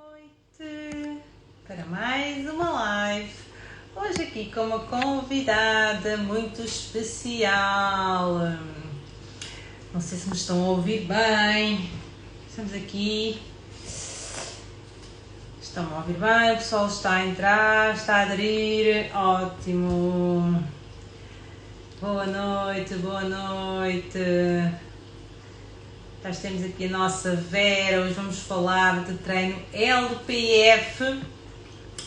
Noite para mais uma live. Hoje aqui com uma convidada muito especial. Não sei se me estão a ouvir bem. Estamos aqui. Estão a ouvir bem? O pessoal está a entrar, está a aderir. Ótimo. Boa noite, boa noite. Nós temos aqui a nossa Vera. Hoje vamos falar de treino LPF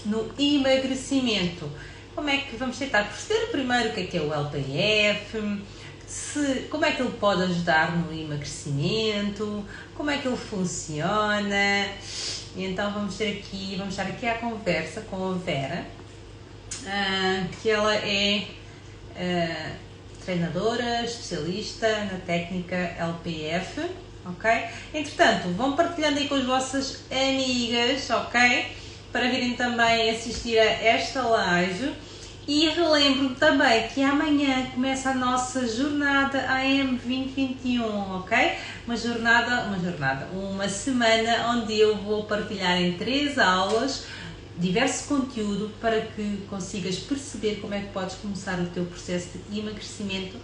no emagrecimento. Como é que vamos tentar perceber primeiro o que é o LPF, como é que ele pode ajudar no emagrecimento, como é que ele funciona. E então vamos estar aqui à conversa com a Vera, que ela é treinadora, especialista na técnica LPF, ok? Entretanto, vão partilhando aí com as vossas amigas, ok? Para virem também assistir a esta live. E relembro também que amanhã começa a nossa jornada AM 2021, ok? Uma semana onde eu vou partilhar em 3 aulas diverso conteúdo para que consigas perceber como é que podes começar o teu processo de emagrecimento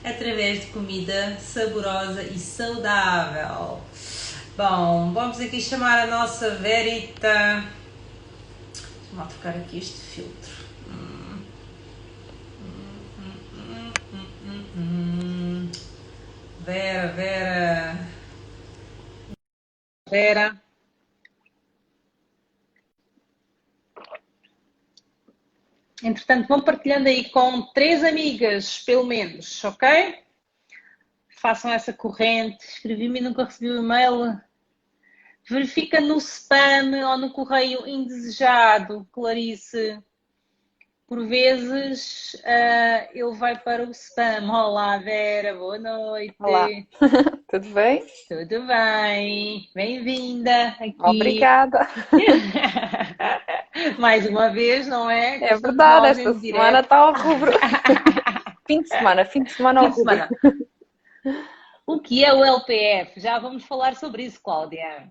através de comida saborosa e saudável. Bom, vamos aqui chamar a nossa Verita. Deixa-me trocar aqui este filtro. Vera. Entretanto, vão partilhando aí com 3 amigas, pelo menos, ok? Façam essa corrente. Escrevi-me e nunca recebi o e-mail. Verifica no spam ou no correio indesejado, Clarice. Por vezes ele vai para o spam. Olá, Vera, boa noite. Olá, tudo bem? Tudo bem? Bem-vinda aqui. Obrigada. Mais uma vez, não é? É verdade, esta semana está ao rubro. Fim de semana ao rubro. O que é o LPF? Já vamos falar sobre isso, Cláudia.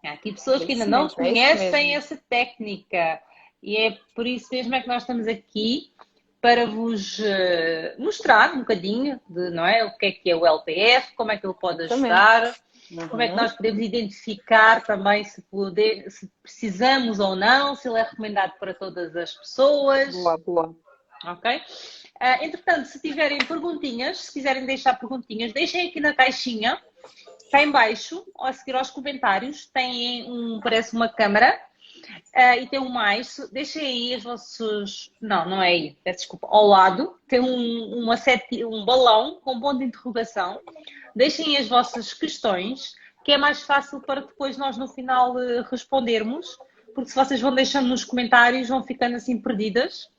Há aqui pessoas que ainda não conhecem essa técnica e é por isso mesmo é que nós estamos aqui para vos mostrar um bocadinho de, não é, o que é o LPF, como é que ele pode ajudar, como é que nós podemos identificar também se precisamos ou não, se ele é recomendado para todas as pessoas. Boa. Ok? Entretanto, se tiverem perguntinhas, se quiserem deixar perguntinhas, deixem aqui na caixinha. Cá em baixo, a seguir aos comentários, tem parece uma câmara e tem um mais. Deixem aí os vossos... Não é aí, peço desculpa. Ao lado tem um balão com um ponto de interrogação. Deixem aí as vossas questões, que é mais fácil para depois nós no final respondermos, porque se vocês vão deixando nos comentários, vão ficando assim perdidas.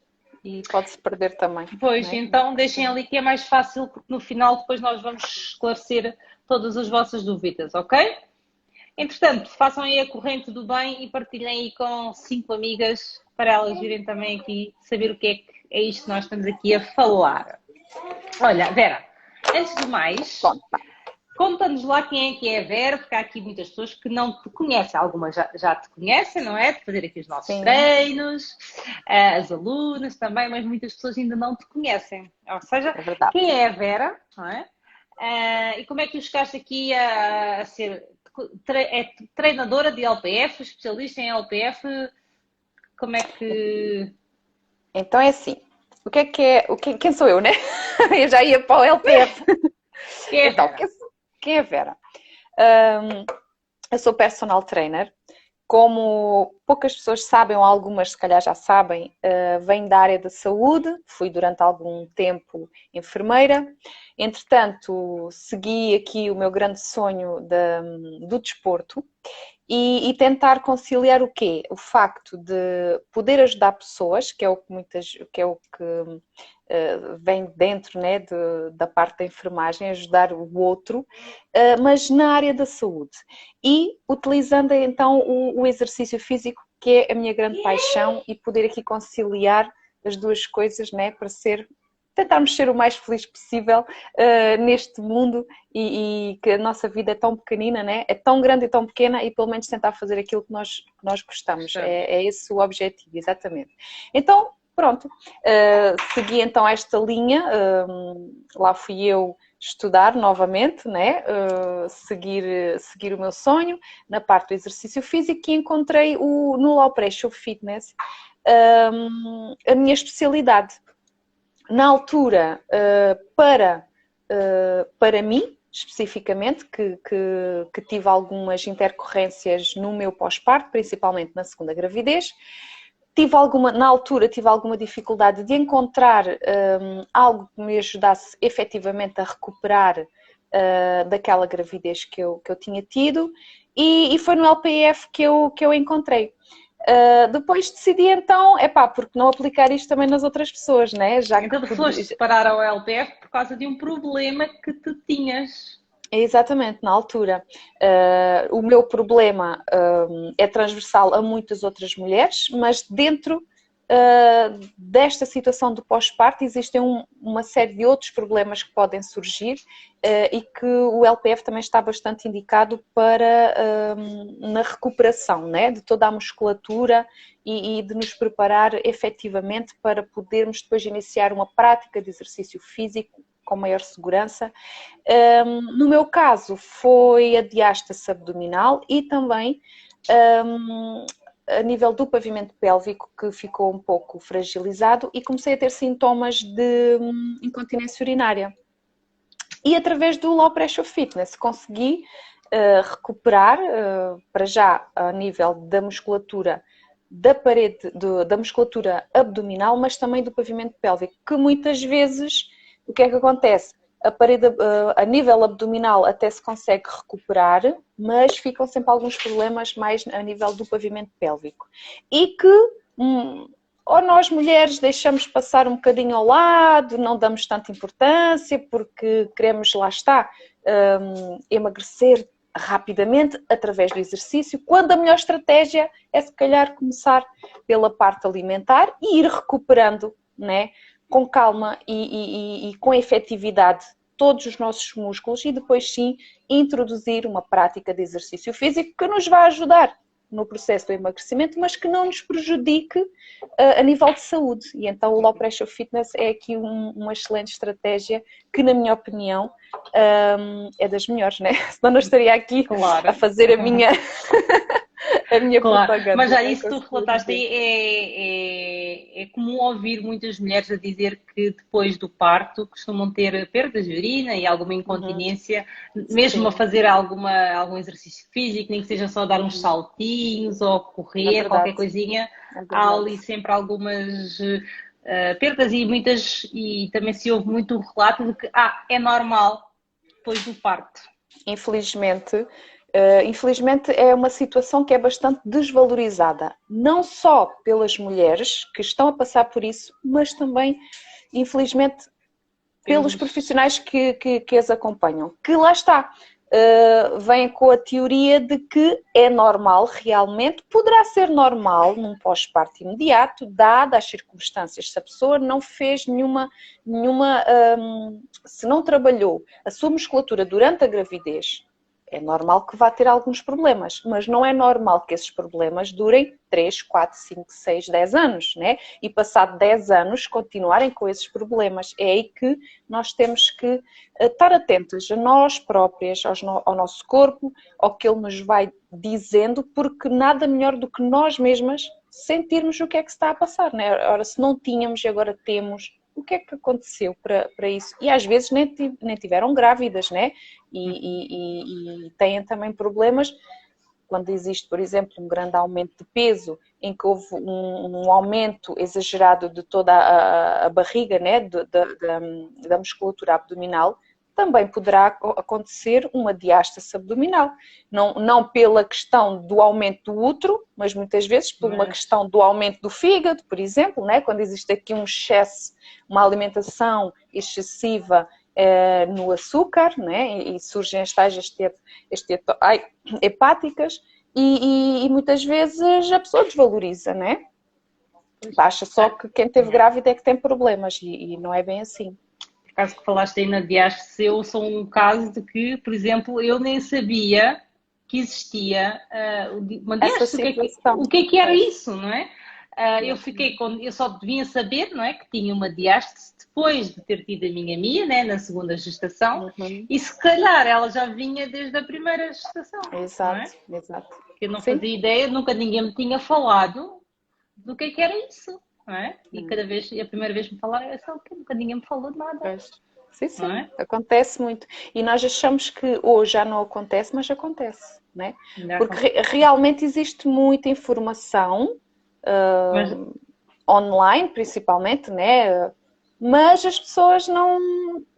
E pode-se perder também. Pois, então deixem ali que é mais fácil, porque no final depois nós vamos esclarecer todas as vossas dúvidas, ok? Entretanto, façam aí a corrente do bem e partilhem aí com 5 amigas para elas virem também aqui saber o que é isto que nós estamos aqui a falar. Olha, Vera, antes de mais, conta-nos lá quem é a Vera, porque há aqui muitas pessoas que não te conhecem. Algumas já te conhecem, não é? De fazer aqui os nossos treinos, as alunas também, mas muitas pessoas ainda não te conhecem. Ou seja, quem é a Vera, não é? E como é que tu chegaste aqui a ser treinadora de LPF, especialista em LPF? Como é que... Então é assim, quem sou eu, né? Eu já ia para o LPF. Quem é a Vera? Eu sou personal trainer. Como poucas pessoas sabem, ou algumas se calhar já sabem, venho da área da saúde, fui durante algum tempo enfermeira. Entretanto, segui aqui o meu grande sonho do desporto e tentar conciliar o quê? O facto de poder ajudar pessoas, que é o que vem dentro, né, da parte da enfermagem, ajudar o outro, mas na área da saúde. E utilizando então o exercício físico, que é a minha grande paixão, e poder aqui conciliar as duas coisas, né, para ser tentarmos ser o mais feliz possível neste mundo e que a nossa vida é tão pequenina, né? É tão grande e tão pequena e pelo menos tentar fazer aquilo que nós gostamos. É esse o objetivo, exatamente. Então, pronto, segui então esta linha, lá fui eu estudar novamente, né? Seguir o meu sonho na parte do exercício físico e encontrei no Low Pressure Fitness a minha especialidade. Na altura, para mim, especificamente, que tive algumas intercorrências no meu pós-parto, principalmente na segunda gravidez, na altura tive alguma dificuldade de encontrar algo que me ajudasse efetivamente a recuperar daquela gravidez que eu tinha tido e foi no LPF que eu encontrei. Depois decidi então, porque não aplicar isto também nas outras pessoas, né? Então foste parar ao LPF por causa de um problema que tu tinhas. Exatamente, na altura. O meu problema é transversal a muitas outras mulheres, mas dentro desta situação do pós-parto existem uma série de outros problemas que podem surgir e que o LPF também está bastante indicado para na recuperação, né, de toda a musculatura e de nos preparar efetivamente para podermos depois iniciar uma prática de exercício físico com maior segurança. No meu caso foi a diástase abdominal e também a nível do pavimento pélvico, que ficou um pouco fragilizado e comecei a ter sintomas de incontinência urinária. E através do Low Pressure Fitness consegui recuperar, para já a nível da musculatura da parede, da musculatura abdominal, mas também do pavimento pélvico, que muitas vezes, o que é que acontece? A parede a nível abdominal até se consegue recuperar, mas ficam sempre alguns problemas mais a nível do pavimento pélvico. E que ou nós mulheres deixamos passar um bocadinho ao lado, não damos tanta importância porque queremos, lá está, emagrecer rapidamente através do exercício, quando a melhor estratégia é se calhar começar pela parte alimentar e ir recuperando, né? Com calma e com efetividade todos os nossos músculos e depois sim introduzir uma prática de exercício físico que nos vai ajudar no processo do emagrecimento, mas que não nos prejudique a nível de saúde. E então o Low Pressure Fitness é aqui uma excelente estratégia que, na minha opinião, é das melhores, né? Senão não estaria aqui a fazer a minha propaganda. Mas já isso que tu relataste é comum ouvir muitas mulheres a dizer que depois do parto costumam ter perdas de urina e alguma incontinência, mesmo a fazer algum exercício físico, nem que seja só dar uns saltinhos ou correr, qualquer coisinha, há ali sempre algumas perdas e também se ouve muito o relato de que é normal depois do parto. Infelizmente é uma situação que é bastante desvalorizada, não só pelas mulheres que estão a passar por isso, mas também, infelizmente, pelos profissionais que as acompanham. Que lá está, vêm com a teoria de que é normal realmente, poderá ser normal num pós-parto imediato, dadas as circunstâncias, se a pessoa não fez se não trabalhou a sua musculatura durante a gravidez, é normal que vá ter alguns problemas, mas não é normal que esses problemas durem 3, 4, 5, 6, 10 anos, né? E passado 10 anos continuarem com esses problemas. É aí que nós temos que estar atentos a nós próprias, ao nosso corpo, ao que ele nos vai dizendo, porque nada melhor do que nós mesmas sentirmos o que é que se está a passar, né? Ora, se não tínhamos e agora temos, o que é que aconteceu para isso? E às vezes nem tiveram grávidas, né? E têm também problemas quando existe, por exemplo, um grande aumento de peso, em que houve um aumento exagerado de toda a barriga, né? Da musculatura abdominal, também poderá acontecer uma diástase abdominal. Não pela questão do aumento do útero, mas muitas vezes por uma questão do aumento do fígado, por exemplo, né? Quando existe aqui um excesso, uma alimentação excessiva no açúcar, né? E surgem as tais hepáticas e muitas vezes a pessoa desvaloriza, né? Acha só que quem teve grávida é que tem problemas e não é bem assim. Por acaso que falaste aí na diástase, eu sou um caso de que, por exemplo, eu nem sabia que existia uma Essa diástase. situação. O que é que era Pois. isso, não é? Eu só devia saber, não é, que tinha uma diástase depois de ter tido a minha Mia, né, na segunda gestação, e se calhar ela já vinha desde a primeira gestação, não é? Exato, exato. Porque eu não Sim. fazia ideia, nunca ninguém me tinha falado do que era isso, não é? E a primeira vez que me falaram, eu só que nunca ninguém me falou de nada. Pois. Sim, sim, Não é? acontece muito. E nós achamos que hoje já não acontece, mas acontece, não é? Ainda Porque realmente existe muita informação Mas, online, principalmente, né? Mas as pessoas não,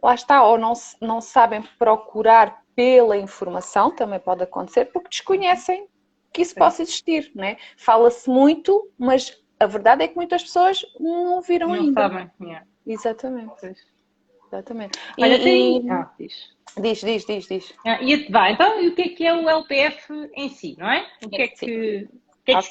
lá está, ou não sabem procurar pela informação, também pode acontecer, porque desconhecem que isso possa existir, né? Fala-se muito, mas a verdade é que muitas pessoas não viram não ainda. sabem. Yeah. Exatamente. Pois. Exatamente. Olha, Diz. Então, e o que é o LPF em si, não é? Sim.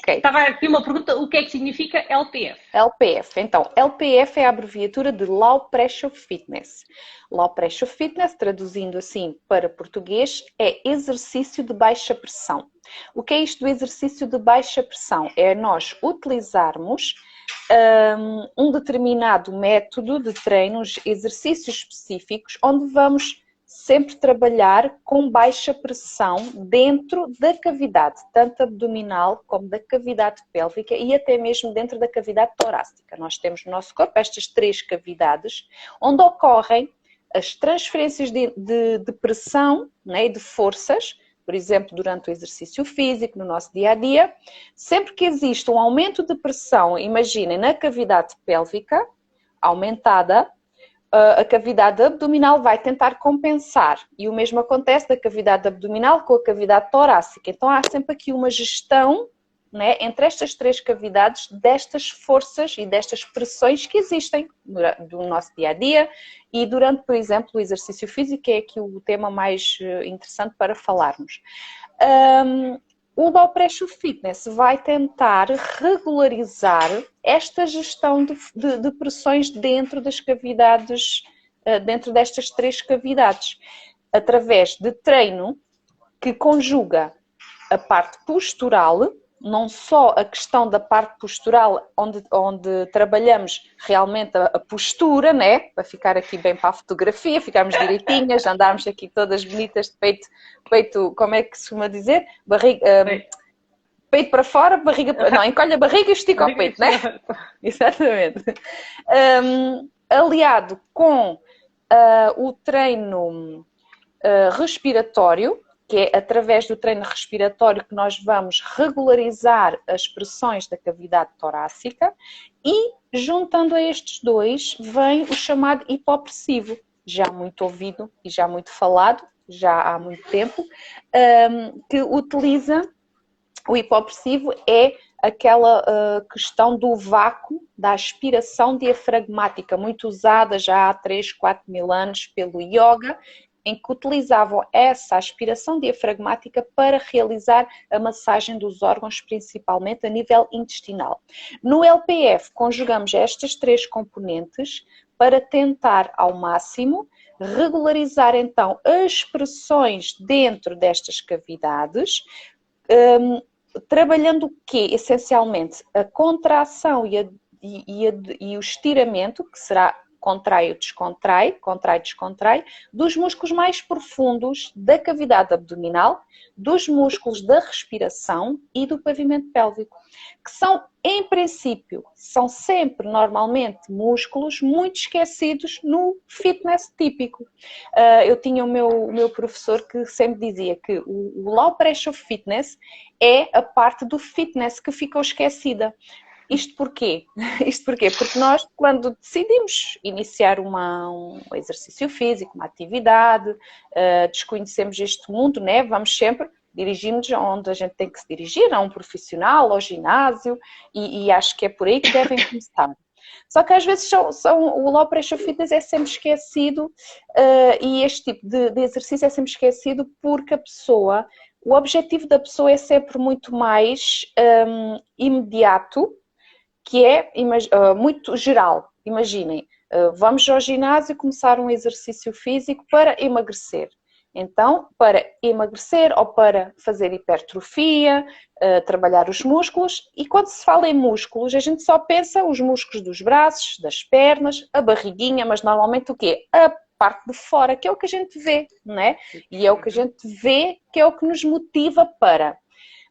Estava aqui uma pergunta, o que é que significa LPF? LPF. Então, LPF é a abreviatura de Low Pressure Fitness. Low Pressure Fitness, traduzindo assim para português, é exercício de baixa pressão. O que é isto do exercício de baixa pressão? É nós utilizarmos um determinado método de treinos, exercícios específicos, onde vamos sempre trabalhar com baixa pressão dentro da cavidade, tanto abdominal como da cavidade pélvica e até mesmo dentro da cavidade torácica. Nós temos no nosso corpo estas 3 cavidades, onde ocorrem as transferências de pressão, né, e de forças, por exemplo, durante o exercício físico, no nosso dia-a-dia. Sempre que existe um aumento de pressão, imaginem, na cavidade pélvica, aumentada, a cavidade abdominal vai tentar compensar. E o mesmo acontece da cavidade abdominal com a cavidade torácica. Então há sempre aqui uma gestão, né, entre estas 3 cavidades destas forças e destas pressões que existem do nosso dia-a-dia e durante, por exemplo, o exercício físico, que é aqui o tema mais interessante para falarmos. O Low Pressure Fitness vai tentar regularizar esta gestão de pressões dentro das cavidades, dentro destas 3 cavidades, através de treino que conjuga a parte postural, não só a questão da parte postural, onde trabalhamos realmente a postura, né? Para ficar aqui bem para a fotografia, ficarmos direitinhas, andarmos aqui todas bonitas de peito, como é que se costuma dizer? Peito para fora, barriga para... Não, encolhe a barriga e estica o peito, né? Exatamente. Aliado com o treino respiratório, que é através do treino respiratório que nós vamos regularizar as pressões da cavidade torácica e, juntando a estes 2, vem o chamado hipopressivo, já muito ouvido e já muito falado, já há muito tempo, que utiliza o hipopressivo é aquela questão do vácuo, da aspiração diafragmática, muito usada já há 3, 4 mil anos pelo yoga, em que utilizavam essa aspiração diafragmática para realizar a massagem dos órgãos, principalmente a nível intestinal. No LPF, conjugamos estas 3 componentes para tentar ao máximo regularizar então as pressões dentro destas cavidades, trabalhando o quê? Essencialmente a contração e o estiramento, que será contrai ou descontrai, descontrai, dos músculos mais profundos da cavidade abdominal, dos músculos da respiração e do pavimento pélvico, que são, em princípio, são sempre, normalmente, músculos muito esquecidos no fitness típico. Eu tinha o meu professor que sempre dizia que o Low Pressure Fitness é a parte do fitness que ficou esquecida. Isto porquê? Porque nós, quando decidimos iniciar um exercício físico, uma atividade, desconhecemos este mundo, né? Vamos sempre dirigir-nos onde a gente tem que se dirigir, a um profissional, ao ginásio, e acho que é por aí que devem começar. Só que às vezes o Low Pressure Fitness é sempre esquecido e este tipo de exercício é sempre esquecido porque o objetivo da pessoa é sempre muito mais imediato, que é muito geral. Imaginem, vamos ao ginásio começar um exercício físico para emagrecer. Então, para emagrecer ou para fazer hipertrofia, trabalhar os músculos, e quando se fala em músculos, a gente só pensa os músculos dos braços, das pernas, a barriguinha, mas normalmente o quê? A parte de fora, que é o que a gente vê, não é? E é o que a gente vê que é o que nos motiva para.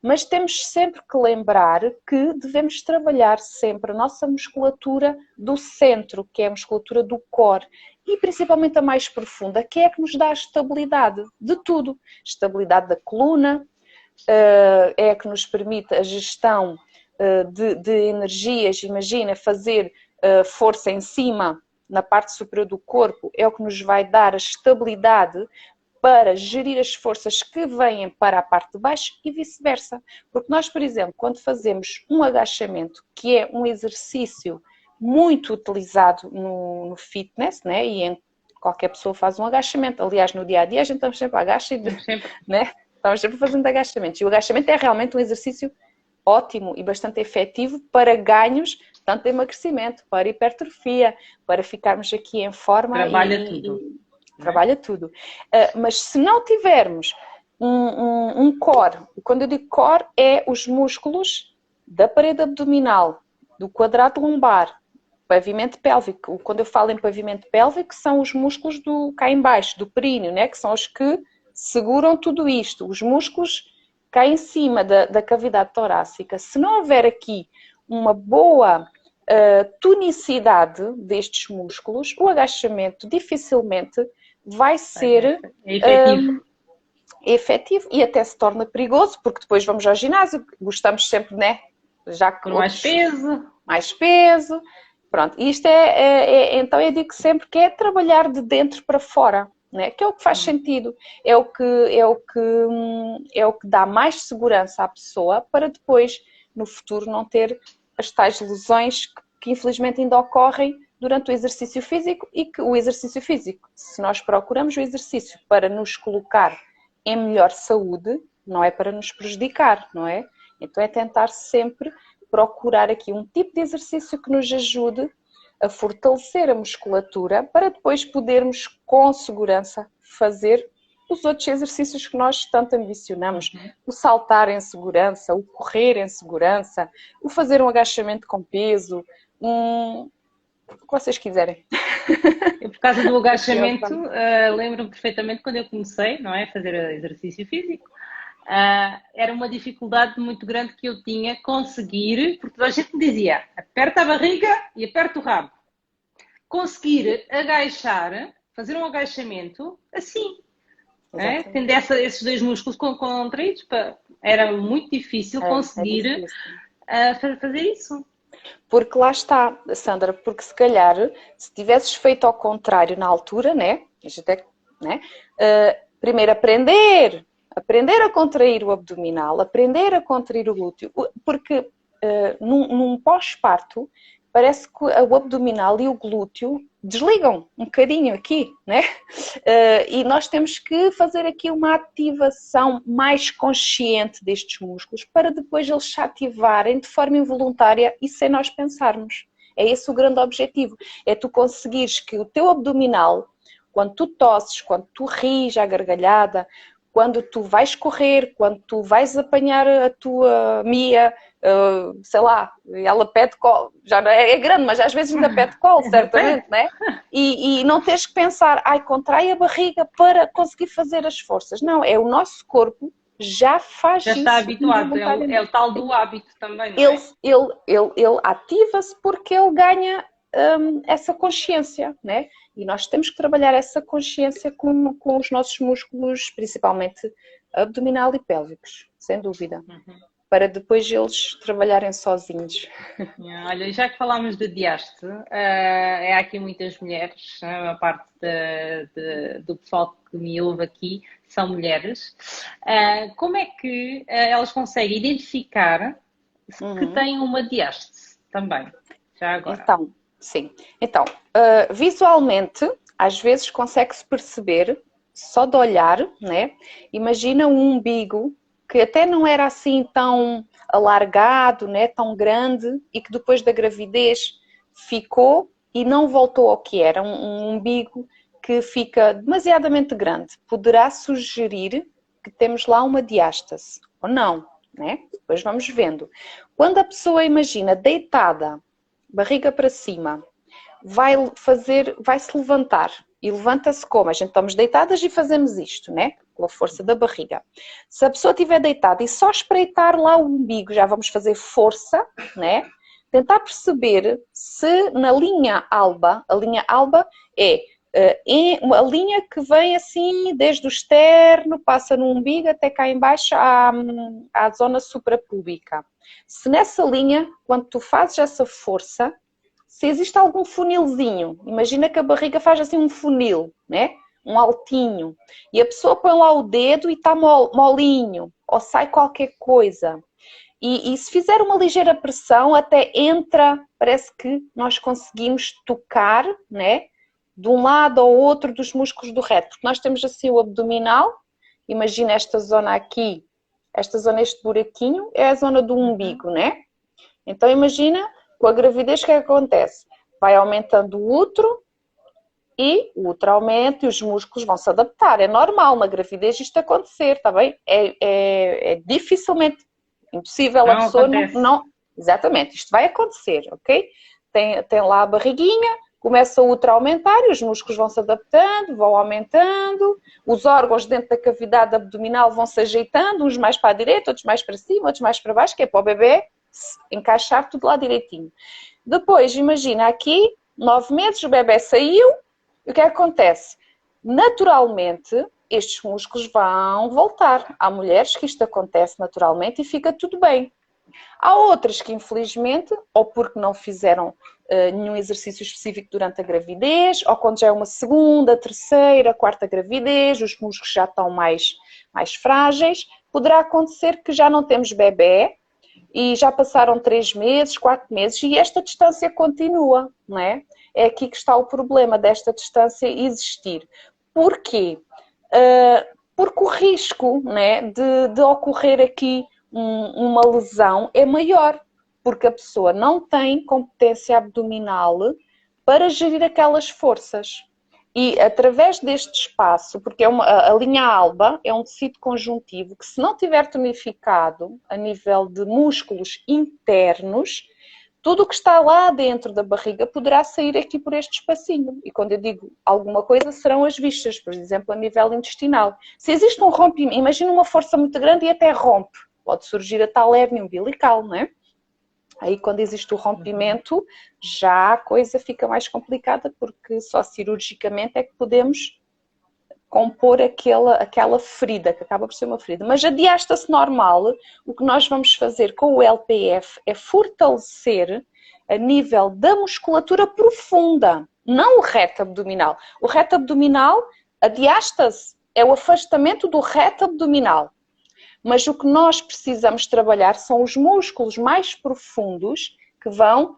Mas temos sempre que lembrar que devemos trabalhar sempre a nossa musculatura do centro, que é a musculatura do core, e principalmente a mais profunda, que é a que nos dá a estabilidade de tudo. Estabilidade da coluna, é a que nos permite a gestão de energias. Imagina, fazer força em cima, na parte superior do corpo, é o que nos vai dar a estabilidade para gerir as forças que vêm para a parte de baixo e vice-versa. Porque nós, por exemplo, quando fazemos um agachamento, que é um exercício muito utilizado no fitness, né? E em qualquer pessoa faz um agachamento. Aliás, no dia a dia a gente estamos sempre a agachar, né? Estamos sempre fazendo agachamentos. E o agachamento é realmente um exercício ótimo e bastante efetivo para ganhos, tanto de emagrecimento, para hipertrofia, para ficarmos aqui em forma. Trabalha tudo. Trabalha tudo. Mas se não tivermos um core, quando eu digo core, é os músculos da parede abdominal, do quadrado lombar, pavimento pélvico. Quando eu falo em pavimento pélvico, são os músculos cá em baixo, do períneo, né? Que são os que seguram tudo isto. Os músculos cá em cima da cavidade torácica. Se não houver aqui uma boa tonicidade destes músculos, o agachamento dificilmente vai ser efetivo e até se torna perigoso, porque depois vamos ao ginásio, gostamos sempre, né? Já que com mais peso. Mais peso. Pronto, isto então eu digo sempre que é trabalhar de dentro para fora, né? Que é o que faz sentido, é o que dá mais segurança à pessoa para depois, no futuro, não ter as tais lesões que infelizmente ainda ocorrem durante o exercício físico, e que o exercício físico, se nós procuramos o exercício para nos colocar em melhor saúde, não é para nos prejudicar, não é? Então é tentar sempre procurar aqui um tipo de exercício que nos ajude a fortalecer a musculatura para depois podermos com segurança fazer os outros exercícios que nós tanto ambicionamos. O saltar em segurança, o correr em segurança, o fazer um agachamento com peso, o que vocês quiserem. Eu, por causa do agachamento, lembro-me perfeitamente quando eu comecei, não é, a fazer exercício físico. Era uma dificuldade muito grande que eu tinha conseguir, porque toda a gente me dizia, aperta a barriga e aperta o rabo. Conseguir agachar, fazer um agachamento assim, tendo esses dois músculos contraídos, era muito difícil conseguir fazer isso. Porque lá está, Sandra, porque se calhar, se tivesses feito ao contrário na altura, né? Primeiro aprender a contrair o abdominal, aprender a contrair o glúteo, porque num pós-parto parece que o abdominal e o glúteo desligam um bocadinho aqui, né? E nós temos que fazer aqui uma ativação mais consciente destes músculos para depois eles se ativarem de forma involuntária e sem nós pensarmos. É esse o grande objetivo, é tu conseguires que o teu abdominal, quando tu tosses, quando tu ris à gargalhada, quando tu vais correr, quando tu vais apanhar a tua Mia, sei lá, ela pede colo, já é grande, mas às vezes ainda pede colo, certamente, né? E não tens que pensar, contrai a barriga para conseguir fazer as forças. Não, é o nosso corpo já faz isso. Já está habituado, é o tal do hábito também, não é? Ele ativa-se porque ele ganha essa consciência, né? E nós temos que trabalhar essa consciência com os nossos músculos, principalmente abdominal e pélvicos, sem dúvida. Para depois eles trabalharem sozinhos. Olha, já que falámos de diaste, há aqui muitas mulheres, a maior parte do pessoal que me ouve aqui são mulheres. Como é que elas conseguem identificar que têm uma diaste também? Já agora. Então, sim. Então, visualmente, às vezes consegue-se perceber, só de olhar, né? Imagina um umbigo que até não era assim tão alargado, né, tão grande, e que depois da gravidez ficou e não voltou ao que era, um umbigo que fica demasiadamente grande. Poderá sugerir que temos lá uma diástase, ou não, né? Depois vamos vendo. Quando a pessoa imagina deitada, barriga para cima, vai-se levantar. E levanta-se como? A gente estamos deitadas e fazemos isto, né? Pela força da barriga. Se a pessoa estiver deitada e só espreitar lá o umbigo, já vamos fazer força, né? Tentar perceber se na linha alba, a linha alba é uma linha que vem assim desde o externo, passa no umbigo até cá em baixo à zona suprapúbica. Se nessa linha, quando tu fazes essa força, se existe algum funilzinho, imagina que a barriga faz assim um funil, né? Um altinho, e a pessoa põe lá o dedo e está molinho, ou sai qualquer coisa. E se fizer uma ligeira pressão, até entra, parece que nós conseguimos tocar, né? De um lado ao outro dos músculos do reto. Porque nós temos assim o abdominal, imagina esta zona aqui, esta zona, este buraquinho, é a zona do umbigo, né? Então imagina, com a gravidez, o que é que acontece? Vai aumentando o útero e o útero aumenta e os músculos vão se adaptar. É normal na gravidez isto acontecer, está bem? É dificilmente impossível, não a pessoa acontece. não... Exatamente, isto vai acontecer, ok? Tem lá a barriguinha, começa o útero a aumentar e os músculos vão se adaptando, vão aumentando, os órgãos dentro da cavidade abdominal vão se ajeitando, uns mais para a direita, outros mais para cima, outros mais para baixo, que é para o bebê encaixar tudo lá direitinho. Depois, imagina aqui, 9 meses, o bebê saiu, e o que é que acontece? Naturalmente, estes músculos vão voltar. Há mulheres que isto acontece naturalmente e fica tudo bem. Há outras que, infelizmente, ou porque não fizeram nenhum exercício específico durante a gravidez, ou quando já é uma segunda, terceira, quarta gravidez, os músculos já estão mais frágeis, poderá acontecer que já não temos bebê e já passaram 3 meses, 4 meses e esta distância continua, não é? É aqui que está o problema desta distância existir. Porquê? Porque o risco, né, de ocorrer aqui uma lesão é maior, porque a pessoa não tem competência abdominal para gerir aquelas forças. E através deste espaço, porque a linha alba é um tecido conjuntivo que, se não tiver tonificado a nível de músculos internos, tudo o que está lá dentro da barriga poderá sair aqui por este espacinho. E quando eu digo alguma coisa, serão as vistas, por exemplo, a nível intestinal. Se existe um rompimento, imagina uma força muito grande e até rompe. Pode surgir a tal hérnia umbilical, não é? Aí, quando existe o rompimento, já a coisa fica mais complicada, porque só cirurgicamente é que podemos compor aquela ferida, que acaba por ser uma ferida. Mas a diástase normal, o que nós vamos fazer com o LPF é fortalecer a nível da musculatura profunda, não o reto abdominal. O reto abdominal, a diástase é o afastamento do reto abdominal. Mas o que nós precisamos trabalhar são os músculos mais profundos que vão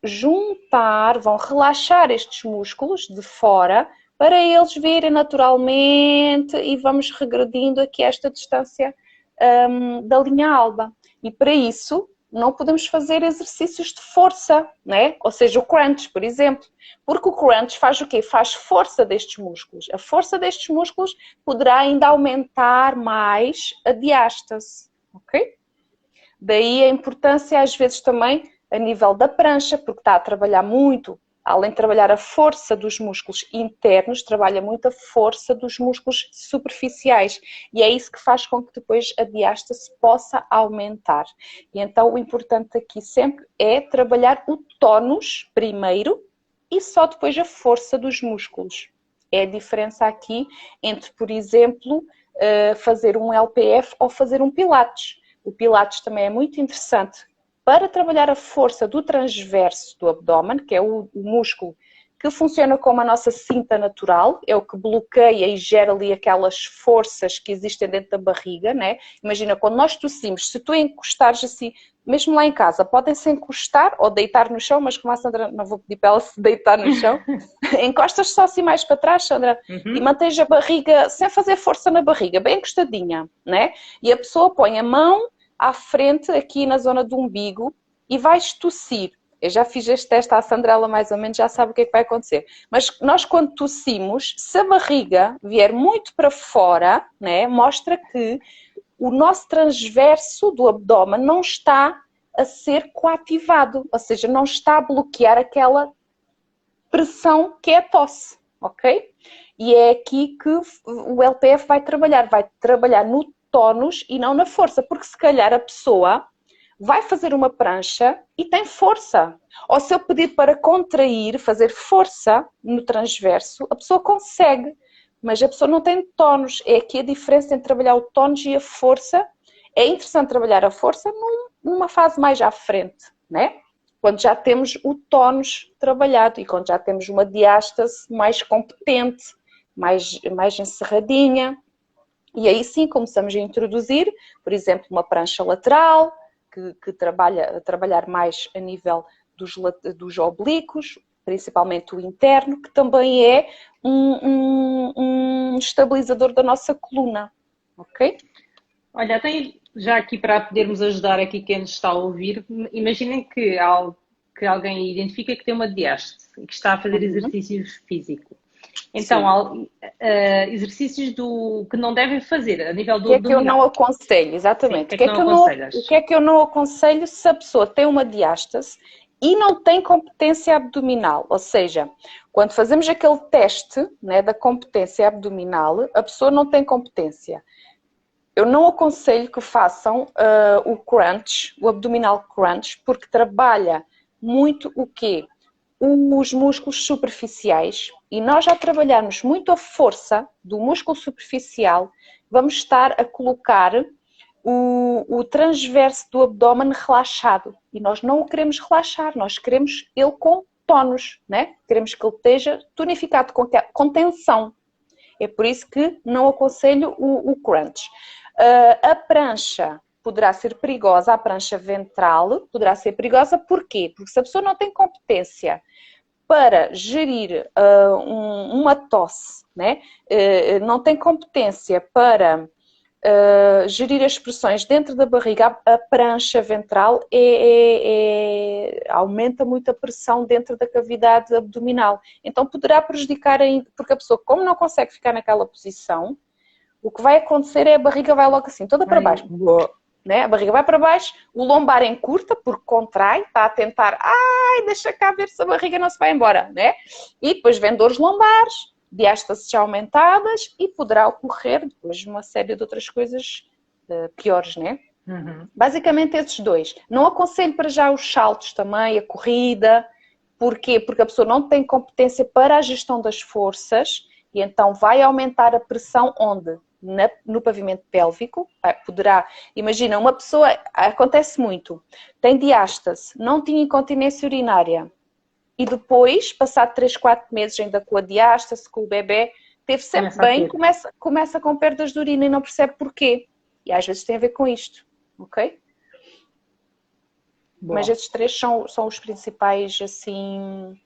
juntar, vão relaxar estes músculos de fora para eles virem naturalmente e vamos regredindo aqui esta distância da linha alba. E para isso não podemos fazer exercícios de força, né? Ou seja, o crunch, por exemplo. Porque o crunch faz o quê? Faz força destes músculos. A força destes músculos poderá ainda aumentar mais a diástase, ok? Daí a importância, às vezes, também a nível da prancha, porque está a trabalhar muito, além de trabalhar a força dos músculos internos, trabalha muito a força dos músculos superficiais. E é isso que faz com que depois a diástase possa aumentar. E então o importante aqui sempre é trabalhar o tónus primeiro e só depois a força dos músculos. É a diferença aqui entre, por exemplo, fazer um LPF ou fazer um Pilates. O Pilates também é muito interessante para trabalhar a força do transverso do abdômen, que é o músculo que funciona como a nossa cinta natural, é o que bloqueia e gera ali aquelas forças que existem dentro da barriga, né? Imagina, quando nós tossimos, se tu encostares assim, mesmo lá em casa, podem-se encostar ou deitar no chão, mas como a Sandra, não vou pedir para ela se deitar no chão, encostas só assim mais para trás, Sandra, e mantens a barriga, sem fazer força na barriga, bem encostadinha, né? E a pessoa põe a mão à frente, aqui na zona do umbigo, e vais tossir. Eu já fiz este teste à Sandra, ela mais ou menos já sabe o que é que vai acontecer. Mas nós, quando tossimos, se a barriga vier muito para fora, né, mostra que o nosso transverso do abdômen não está a ser coativado, ou seja, não está a bloquear aquela pressão que é a tosse, ok? E é aqui que o LPF vai trabalhar no tónus e não na força, porque se calhar a pessoa vai fazer uma prancha e tem força. Ou se eu pedir para contrair, fazer força no transverso, a pessoa consegue, mas a pessoa não tem tónus. É aqui a diferença entre trabalhar o tónus e a força. É interessante trabalhar a força numa fase mais à frente, né? Quando já temos o tónus trabalhado e quando já temos uma diástase mais competente, mais encerradinha. E aí sim começamos a introduzir, por exemplo, uma prancha lateral, que trabalhar mais a nível dos oblíquos, principalmente o interno, que também é um estabilizador da nossa coluna, ok? Olha, tem já aqui para podermos ajudar aqui quem nos está a ouvir, imaginem que alguém identifica que tem uma diástase e que está a fazer exercícios físicos. Então, exercícios que não devem fazer a nível do abdominal. O que é que eu não aconselho? Exatamente. Sim, o que é que não aconselhas? O que é que eu não aconselho se a pessoa tem uma diástase e não tem competência abdominal? Ou seja, quando fazemos aquele teste, né, da competência abdominal, a pessoa não tem competência. Eu não aconselho que façam o crunch, o abdominal crunch, porque trabalha muito o quê? Os músculos superficiais, e nós já trabalharmos muito a força do músculo superficial, vamos estar a colocar o transverso do abdômen relaxado. E nós não o queremos relaxar, nós queremos ele com tónus, né? Queremos que ele esteja tonificado, com tensão. É por isso que não aconselho o crunch. A prancha poderá ser perigosa, a prancha ventral poderá ser perigosa, porquê? Porque se a pessoa não tem competência para gerir uma tosse, né? Não tem competência para gerir as pressões dentro da barriga, a prancha ventral aumenta muito a pressão dentro da cavidade abdominal. Então poderá prejudicar ainda, porque a pessoa, como não consegue ficar naquela posição, o que vai acontecer é a barriga vai logo assim, toda para baixo. Né? A barriga vai para baixo, o lombar encurta porque contrai, está a tentar, deixa cá ver se a barriga não se vai embora, né? E depois vem dores lombares, diástases já aumentadas e poderá ocorrer depois uma série de outras coisas piores, né? Basicamente esses dois. Não aconselho para já os saltos também, a corrida. Porquê? Porque a pessoa não tem competência para a gestão das forças e então vai aumentar a pressão onde? No pavimento pélvico, imagina, uma pessoa, acontece muito, tem diástase, não tinha incontinência urinária e depois, passado 3, 4 meses ainda com a diástase, com o bebê, teve sempre bem, começa com perdas de urina e não percebe porquê. E às vezes tem a ver com isto, ok? Boa. Mas esses 3 são os principais, assim,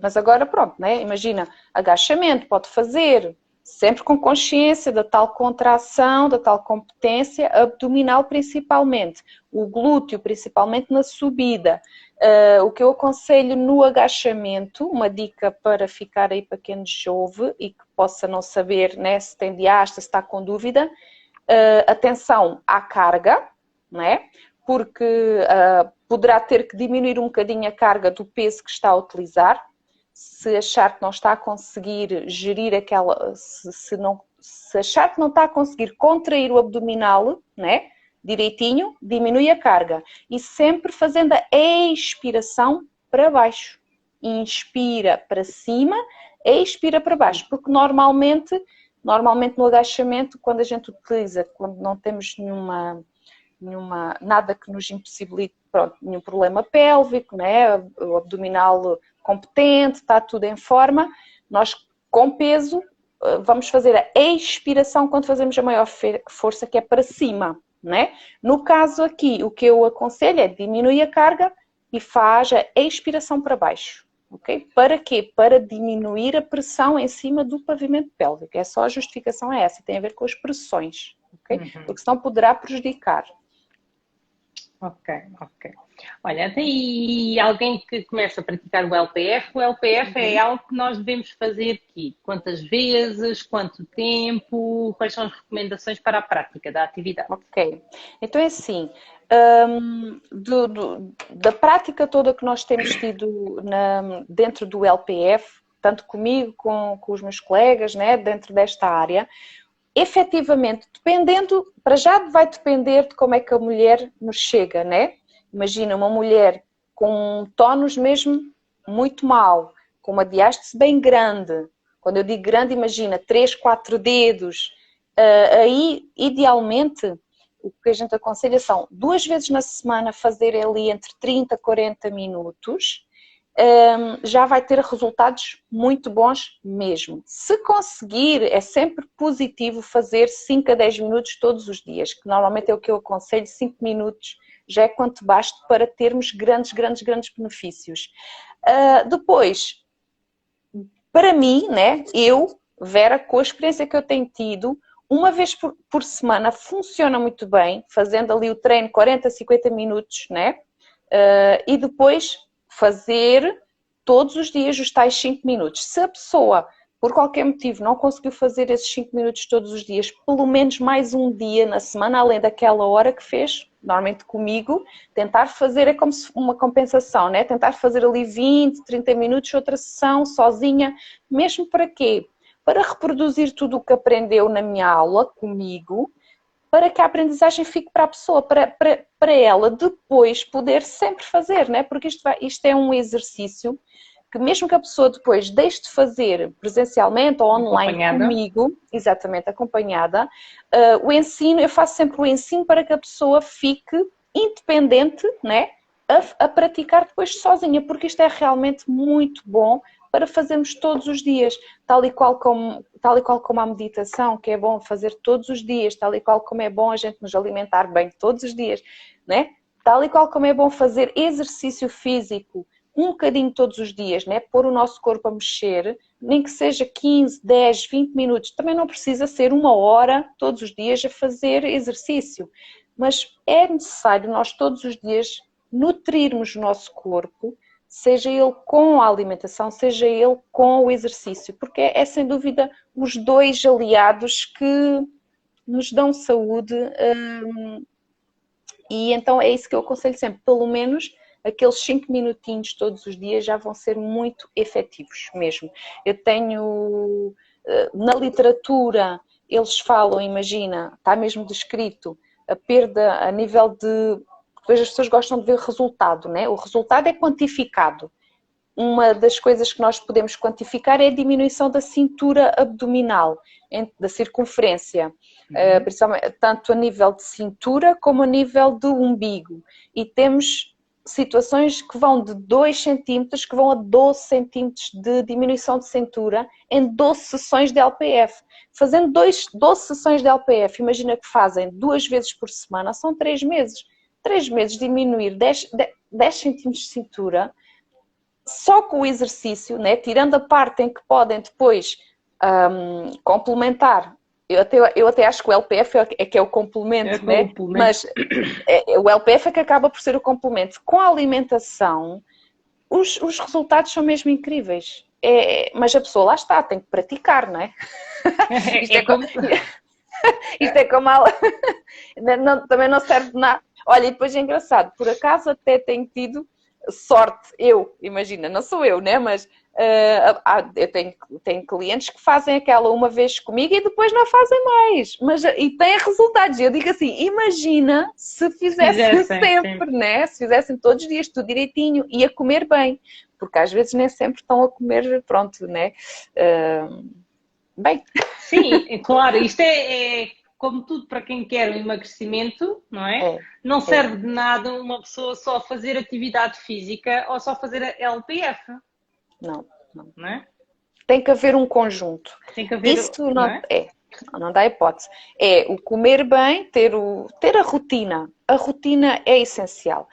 mas agora pronto, né? Imagina, agachamento pode fazer, sempre com consciência da tal contração, da tal competência abdominal principalmente, o glúteo principalmente na subida. O que eu aconselho no agachamento, uma dica para ficar aí para quem nos ouve e que possa não saber, né, se tem diástase, se está com dúvida, atenção à carga, né? Porque poderá ter que diminuir um bocadinho a carga do peso que está a utilizar. Se achar que não está a conseguir gerir se achar que não está a conseguir contrair o abdominal, né, direitinho, diminui a carga. E sempre fazendo a expiração para baixo. Inspira para cima, expira para baixo. Porque normalmente no agachamento, quando a gente utiliza, quando não temos nada que nos impossibilite, nenhum problema pélvico, né? O abdominal competente, está tudo em forma, nós com peso vamos fazer a expiração quando fazemos a maior força, que é para cima, né? No caso aqui, o que eu aconselho é diminuir a carga e faz a expiração para baixo, ok? Para quê? Para diminuir a pressão em cima do pavimento pélvico. É só a justificação é essa, tem a ver com as pressões, ok? Porque senão poderá prejudicar. Ok, ok. Olha, tem aí alguém que começa a praticar o LPF. O LPF é algo que nós devemos fazer aqui. Quantas vezes, quanto tempo, quais são as recomendações para a prática da atividade? Ok, então é assim, da prática toda que nós temos tido dentro do LPF, tanto comigo, com os meus colegas, né, dentro desta área, efetivamente, dependendo, para já vai depender de como é que a mulher nos chega, né? Imagina uma mulher com um tónus mesmo muito mau, com uma diástase bem grande. Quando eu digo grande, imagina 3, 4 dedos. Aí, idealmente, o que a gente aconselha são 2 vezes na semana fazer ali entre 30 a 40 minutos. Já vai ter resultados muito bons mesmo. Se conseguir, é sempre positivo fazer 5 a 10 minutos todos os dias, que normalmente é o que eu aconselho, 5 minutos já é quanto basta para termos grandes benefícios. Depois, para mim, né, Vera, com a experiência que eu tenho tido, uma vez por semana funciona muito bem, fazendo ali o treino 40, 50 minutos, né? E depois fazer todos os dias os tais 5 minutos. Se a pessoa, por qualquer motivo, não conseguiu fazer esses 5 minutos todos os dias, pelo menos mais um dia na semana, além daquela hora que fez, normalmente comigo, tentar fazer é como uma compensação, né? Tentar fazer ali 20, 30 minutos, outra sessão, sozinha, mesmo para quê? Para reproduzir tudo o que aprendeu na minha aula comigo, para que a aprendizagem fique para a pessoa, para ela depois poder sempre fazer, né? Porque isto é um exercício que mesmo que a pessoa depois deixe de fazer presencialmente ou online comigo, exatamente, acompanhada, o ensino, eu faço sempre o ensino para que a pessoa fique independente, né? A praticar depois sozinha, porque isto é realmente muito bom para fazermos todos os dias, tal e qual como a meditação, que é bom fazer todos os dias, tal e qual como é bom a gente nos alimentar bem todos os dias, né? Tal e qual como é bom fazer exercício físico um bocadinho todos os dias, né? Pôr o nosso corpo a mexer, nem que seja 15, 10, 20 minutos, também não precisa ser 1 hora todos os dias a fazer exercício, mas é necessário nós todos os dias nutrirmos o nosso corpo, seja ele com a alimentação, seja ele com o exercício, porque é sem dúvida os dois aliados que nos dão saúde, e então é isso que eu aconselho sempre, pelo menos aqueles 5 minutinhos todos os dias já vão ser muito efetivos mesmo. Eu tenho, na literatura, eles falam, imagina, está mesmo descrito, a perda a nível de... Depois as pessoas gostam de ver resultado, né? O resultado é quantificado. Uma das coisas que nós podemos quantificar é a diminuição da cintura abdominal, da circunferência, principalmente, tanto a nível de cintura como a nível do umbigo. E temos situações que vão de 2 centímetros, que vão a 12 centímetros de diminuição de cintura em 12 sessões de LPF. Fazendo 12 sessões de LPF, imagina que fazem 2 vezes por semana, são 3 meses. 3 meses diminuir 10 centímetros de cintura, só com o exercício, né? Tirando a parte em que podem depois complementar. Eu até acho que o LPF é que é o complemento, né? Mas o LPF é que acaba por ser o complemento. Com a alimentação, os resultados são mesmo incríveis. Mas a pessoa lá está, tem que praticar, não é? Isto é como também não serve de nada. Olha, e depois é engraçado, por acaso até tenho tido sorte, imagina, não sou eu, né? Mas eu tenho clientes que fazem aquela uma vez comigo e depois não fazem mais, e têm resultados. Eu digo assim, imagina se fizessem sempre, né? Se fizessem todos os dias tudo direitinho e a comer bem, porque às vezes nem sempre estão a comer, pronto, né? Bem. Sim, claro, isto é como tudo para quem quer um emagrecimento, não é? Não serve de nada uma pessoa só fazer atividade física ou só fazer a LPF. não, não. não é? Tem que haver um conjunto. Tem que haver, Isso não é? não dá hipótese. É o comer bem, ter a rotina. A rotina é essencial.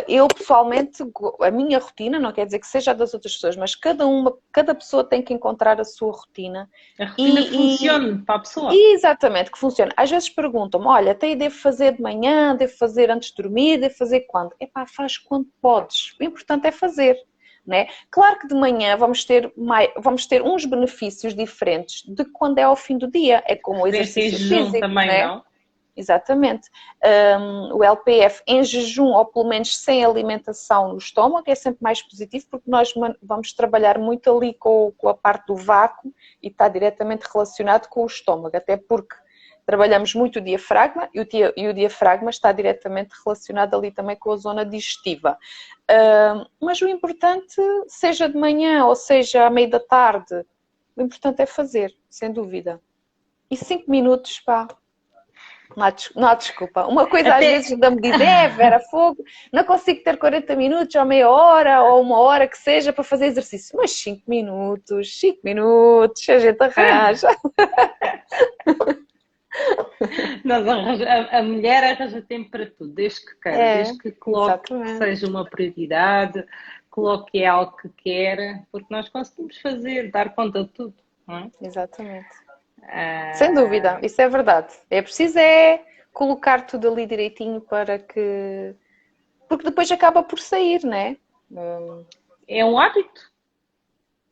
Eu, pessoalmente, a minha rotina, não quer dizer que seja a das outras pessoas, mas cada pessoa tem que encontrar a sua rotina. A rotina que funcione para a pessoa. Exatamente, que funciona. Às vezes perguntam-me, olha, até devo fazer de manhã, devo fazer antes de dormir, devo fazer quando? Epá, faz quando podes. O importante é fazer. Né? Claro que de manhã vamos ter uns benefícios diferentes de quando é ao fim do dia. É como o exercício físico. Também, né? não? Exatamente. O LPF em jejum, ou pelo menos sem alimentação no estômago, é sempre mais positivo, porque nós vamos trabalhar muito ali com a parte do vácuo e está diretamente relacionado com o estômago, até porque trabalhamos muito o diafragma e o diafragma está diretamente relacionado ali também com a zona digestiva. Mas o importante, seja de manhã ou seja à meia da tarde, o importante é fazer, sem dúvida. E 5 minutos, pá, não há desculpa. Uma coisa às vezes ainda me diz, Vera, fogo, não consigo ter 40 minutos ou meia hora ou uma hora que seja para fazer exercício. Mas 5 minutos, a gente arranja. A mulher arranja tempo para tudo, desde que queira, desde que coloque que seja uma prioridade, coloque algo que quer, porque nós conseguimos fazer, dar conta de tudo. Não é? Exatamente. Sem dúvida, isso é verdade. É preciso colocar tudo ali direitinho para que... Porque depois acaba por sair, não é? É um hábito,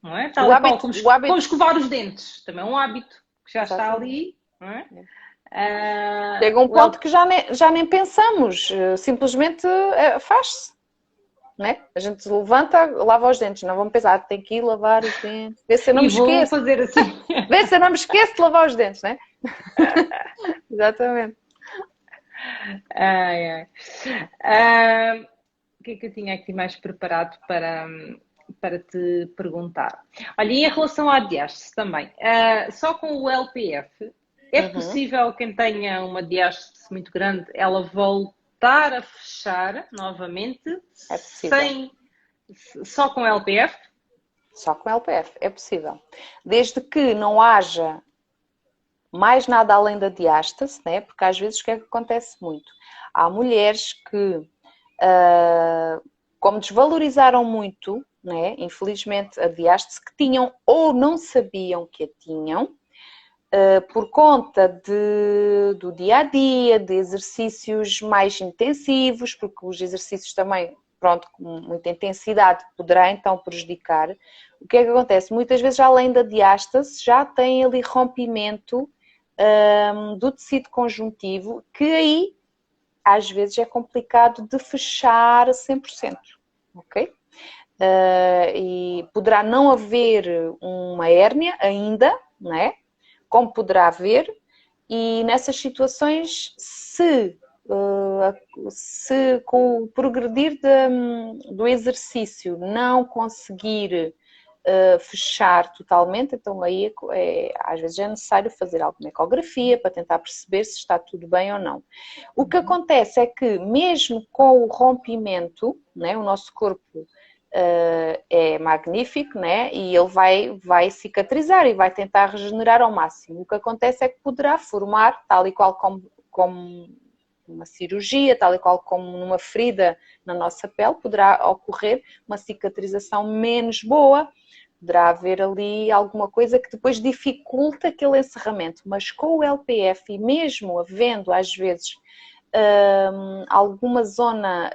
não é? Tal como escovar os dentes, também é um hábito que já está ali, não é? Chega um ponto que já nem pensamos, simplesmente faz-se. Não é? A gente levanta, lava os dentes, não vamos pensar, tem que ir lavar os dentes, vê se eu não me esqueço. Fazer assim. Vê se eu não me esqueço de lavar os dentes, não é? Exatamente. O que é que eu tinha aqui mais preparado para te perguntar? Olha, e em relação à diástase também, só com o LPF, é possível quem tenha uma diástase muito grande, ela voltar a fechar novamente? É possível. Só com LPF? Só com LPF, é possível. Desde que não haja mais nada além da diástase, né? Porque às vezes o que é que acontece muito? Há mulheres que, como desvalorizaram muito, né? Infelizmente, a diástase que tinham ou não sabiam que a tinham, por conta do dia-a-dia, de exercícios mais intensivos, porque os exercícios também, pronto, com muita intensidade, poderá então prejudicar. O que é que acontece? Muitas vezes, além da diástase, já tem ali rompimento do tecido conjuntivo, que aí, às vezes, é complicado de fechar a 100%, ok? E poderá não haver uma hérnia ainda, não é? Como poderá haver, e nessas situações, se com o progredir do exercício não conseguir fechar totalmente, então aí às vezes é necessário fazer alguma ecografia para tentar perceber se está tudo bem ou não. O que acontece é que mesmo com o rompimento, né, o nosso corpo é magnífico, né? E ele vai cicatrizar e vai tentar regenerar ao máximo. O que acontece é que poderá formar, tal e qual como uma cirurgia, tal e qual como numa ferida na nossa pele, poderá ocorrer uma cicatrização menos boa, poderá haver ali alguma coisa que depois dificulta aquele encerramento. Mas com o LPF, e mesmo havendo às vezes alguma zona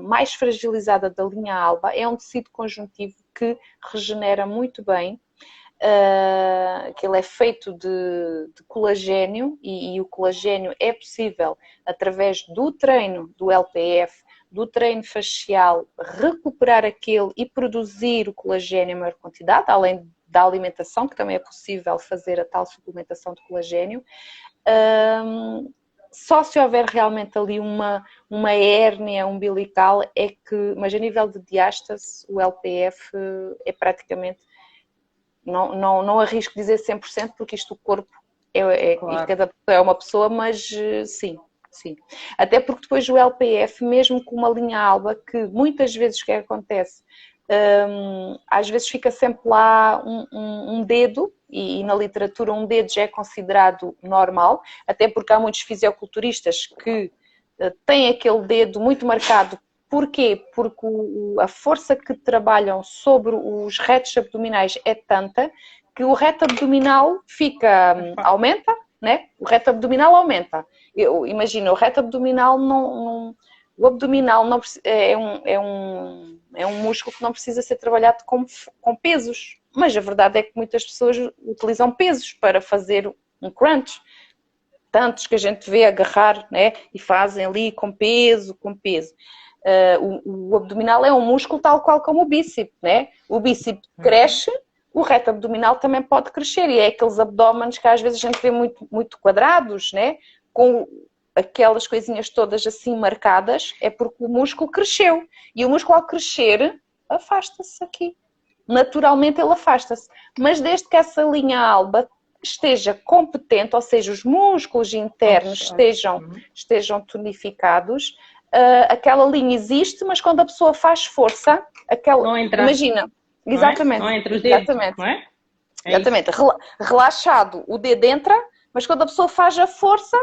mais fragilizada da linha alba, é um tecido conjuntivo que regenera muito bem, que ele é feito de colagênio e o colagênio é possível através do treino do LPF, do treino facial, recuperar aquele e produzir o colagênio em maior quantidade, além da alimentação, que também é possível fazer a tal suplementação de colagênio. Só se houver realmente ali uma hérnia umbilical é que, mas a nível de diástase, o LPF é praticamente, não arrisco dizer 100%, porque isto o corpo claro. Cada pessoa é uma pessoa, mas sim. Até porque depois o LPF, mesmo com uma linha alba, que muitas vezes o que acontece, às vezes fica sempre lá um dedo, e na literatura um dedo já é considerado normal, até porque há muitos fisioculturistas que têm aquele dedo muito marcado. Porquê? Porque a força que trabalham sobre os retos abdominais é tanta que o reto abdominal aumenta, né? O reto abdominal aumenta. Imagina, o reto abdominal o abdominal não, é um músculo que não precisa ser trabalhado com pesos. Mas a verdade é que muitas pessoas utilizam pesos para fazer um crunch. Tantos que a gente vê agarrar, né? E fazem ali com peso, com peso. O abdominal é um músculo tal qual como o bíceps, né? O bíceps cresce, o reto abdominal também pode crescer. E é aqueles abdômenes que às vezes a gente vê muito, muito quadrados, né? Com aquelas coisinhas todas assim marcadas, é porque o músculo cresceu. E o músculo ao crescer, afasta-se aqui. Naturalmente ele afasta-se. Mas desde que essa linha alba esteja competente, ou seja, os músculos internos estejam tonificados, aquela linha existe, mas quando a pessoa faz força, não entra. Imagina, exatamente. Não entra os dedos, exatamente. Não é? Exatamente. Relaxado, o dedo entra, mas quando a pessoa faz a força,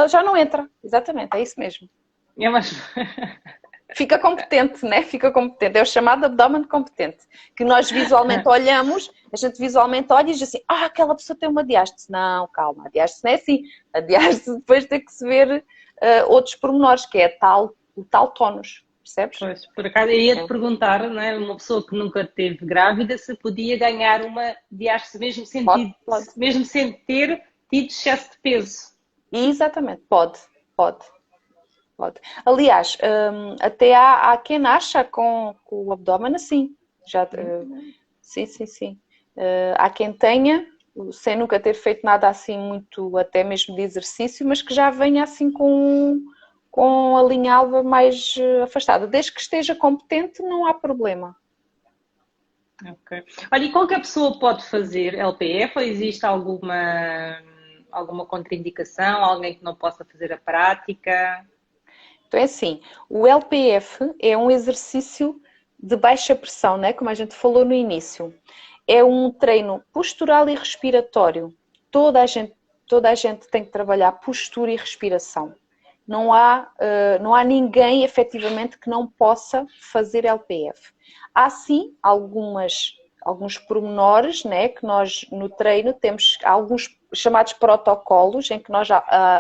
já não entra. Exatamente, é isso mesmo. Fica competente, né? Fica competente. É o chamado abdômen competente. Que nós visualmente olhamos, a gente visualmente olha e diz assim, aquela pessoa tem uma diástase. Não, calma, a diástase não é assim. A diástase depois tem que se ver outros pormenores, que é o tal tónus. Percebes? Pois, por acaso, eu ia-te perguntar, não é? Uma pessoa que nunca esteve grávida, se podia ganhar uma diástase mesmo sem ter tido excesso de peso. Exatamente, pode. Aliás, até há quem nasça com o abdômen assim. Sim. Há quem tenha, sem nunca ter feito nada assim muito, até mesmo de exercício, mas que já venha assim com a linha alba mais afastada. Desde que esteja competente, não há problema. Ok. Olha, e qualquer pessoa pode fazer LPF ou existe alguma contraindicação? Alguém que não possa fazer a prática? Então é assim, o LPF é um exercício de baixa pressão, né? Como a gente falou no início. É um treino postural e respiratório. Toda a gente tem que trabalhar postura e respiração. Não há ninguém efetivamente que não possa fazer LPF. Há sim alguns pormenores, né, que nós no treino temos alguns chamados protocolos em que nós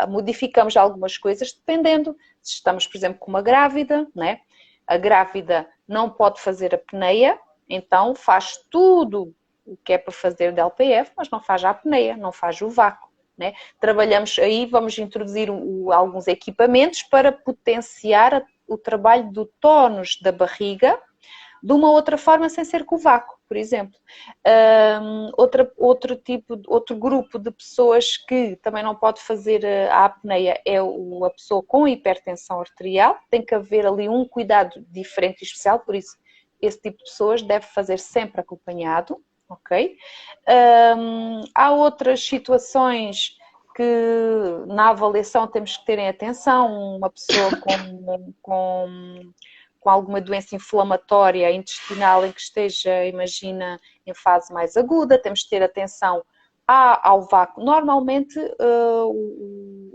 modificamos algumas coisas dependendo se estamos, por exemplo, com uma grávida, né? A grávida não pode fazer a apneia, então faz tudo o que é para fazer de LPF, mas não faz a apneia, não faz o vácuo. Né? Trabalhamos aí, vamos introduzir alguns equipamentos para potenciar o trabalho do tónus da barriga de uma outra forma sem ser com o vácuo, por exemplo. Outro grupo de pessoas que também não pode fazer a apneia é a pessoa com hipertensão arterial, tem que haver ali um cuidado diferente e especial, por isso esse tipo de pessoas deve fazer sempre acompanhado, ok? Há outras situações que na avaliação temos que terem atenção, uma pessoa com alguma doença inflamatória intestinal em que esteja, imagina, em fase mais aguda, temos que ter atenção ao vácuo. Normalmente,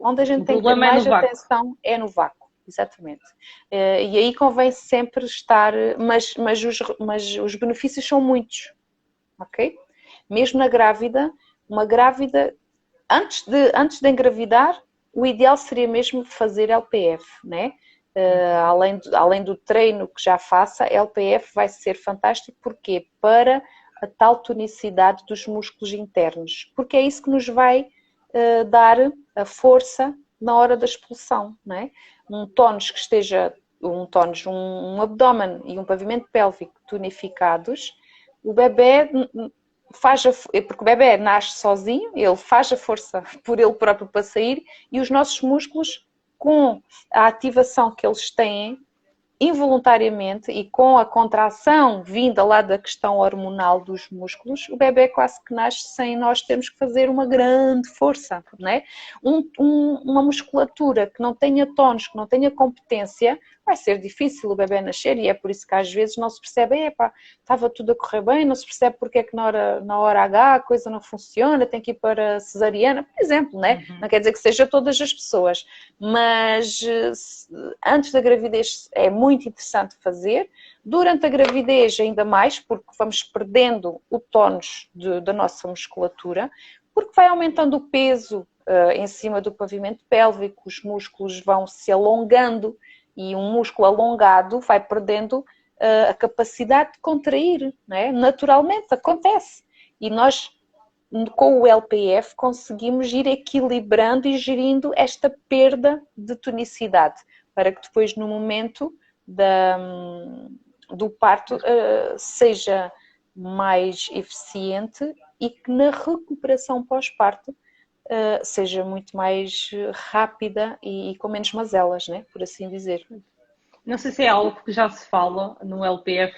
onde a gente tem que ter mais atenção é no vácuo, exatamente. E aí convém sempre estar, mas os benefícios são muitos, ok? Mesmo na grávida, uma grávida, antes de engravidar, o ideal seria mesmo fazer LPF, né? Além do treino que já faça, LPF vai ser fantástico. Porquê? Para a tal tonicidade dos músculos internos. Porque é isso que nos vai dar a força na hora da expulsão, não é? Um tónus que esteja, um abdômen e um pavimento pélvico tonificados, o bebê porque o bebê nasce sozinho, ele faz a força por ele próprio para sair e os nossos músculos, com a ativação que eles têm, involuntariamente e com a contração vinda lá da questão hormonal dos músculos, o bebê quase que nasce sem nós termos que fazer uma grande força, não é? Uma musculatura que não tenha tónus, que não tenha competência, vai ser difícil o bebê nascer, e é por isso que às vezes não se percebe, epá, estava tudo a correr bem, não se percebe porque é que na hora H a coisa não funciona, tem que ir para a cesariana, por exemplo, né? Não quer dizer que seja todas as pessoas, mas antes da gravidez é muito interessante fazer, durante a gravidez ainda mais, porque vamos perdendo o tónus da nossa musculatura, porque vai aumentando o peso em cima do pavimento pélvico, os músculos vão se alongando, e um músculo alongado vai perdendo a capacidade de contrair, não é? Naturalmente, acontece. E nós, com o LPF, conseguimos ir equilibrando e gerindo esta perda de tonicidade, para que depois, no momento do parto, seja mais eficiente e que na recuperação pós-parto seja muito mais rápida e com menos mazelas, né? Por assim dizer. Não sei se é algo que já se fala no LPF,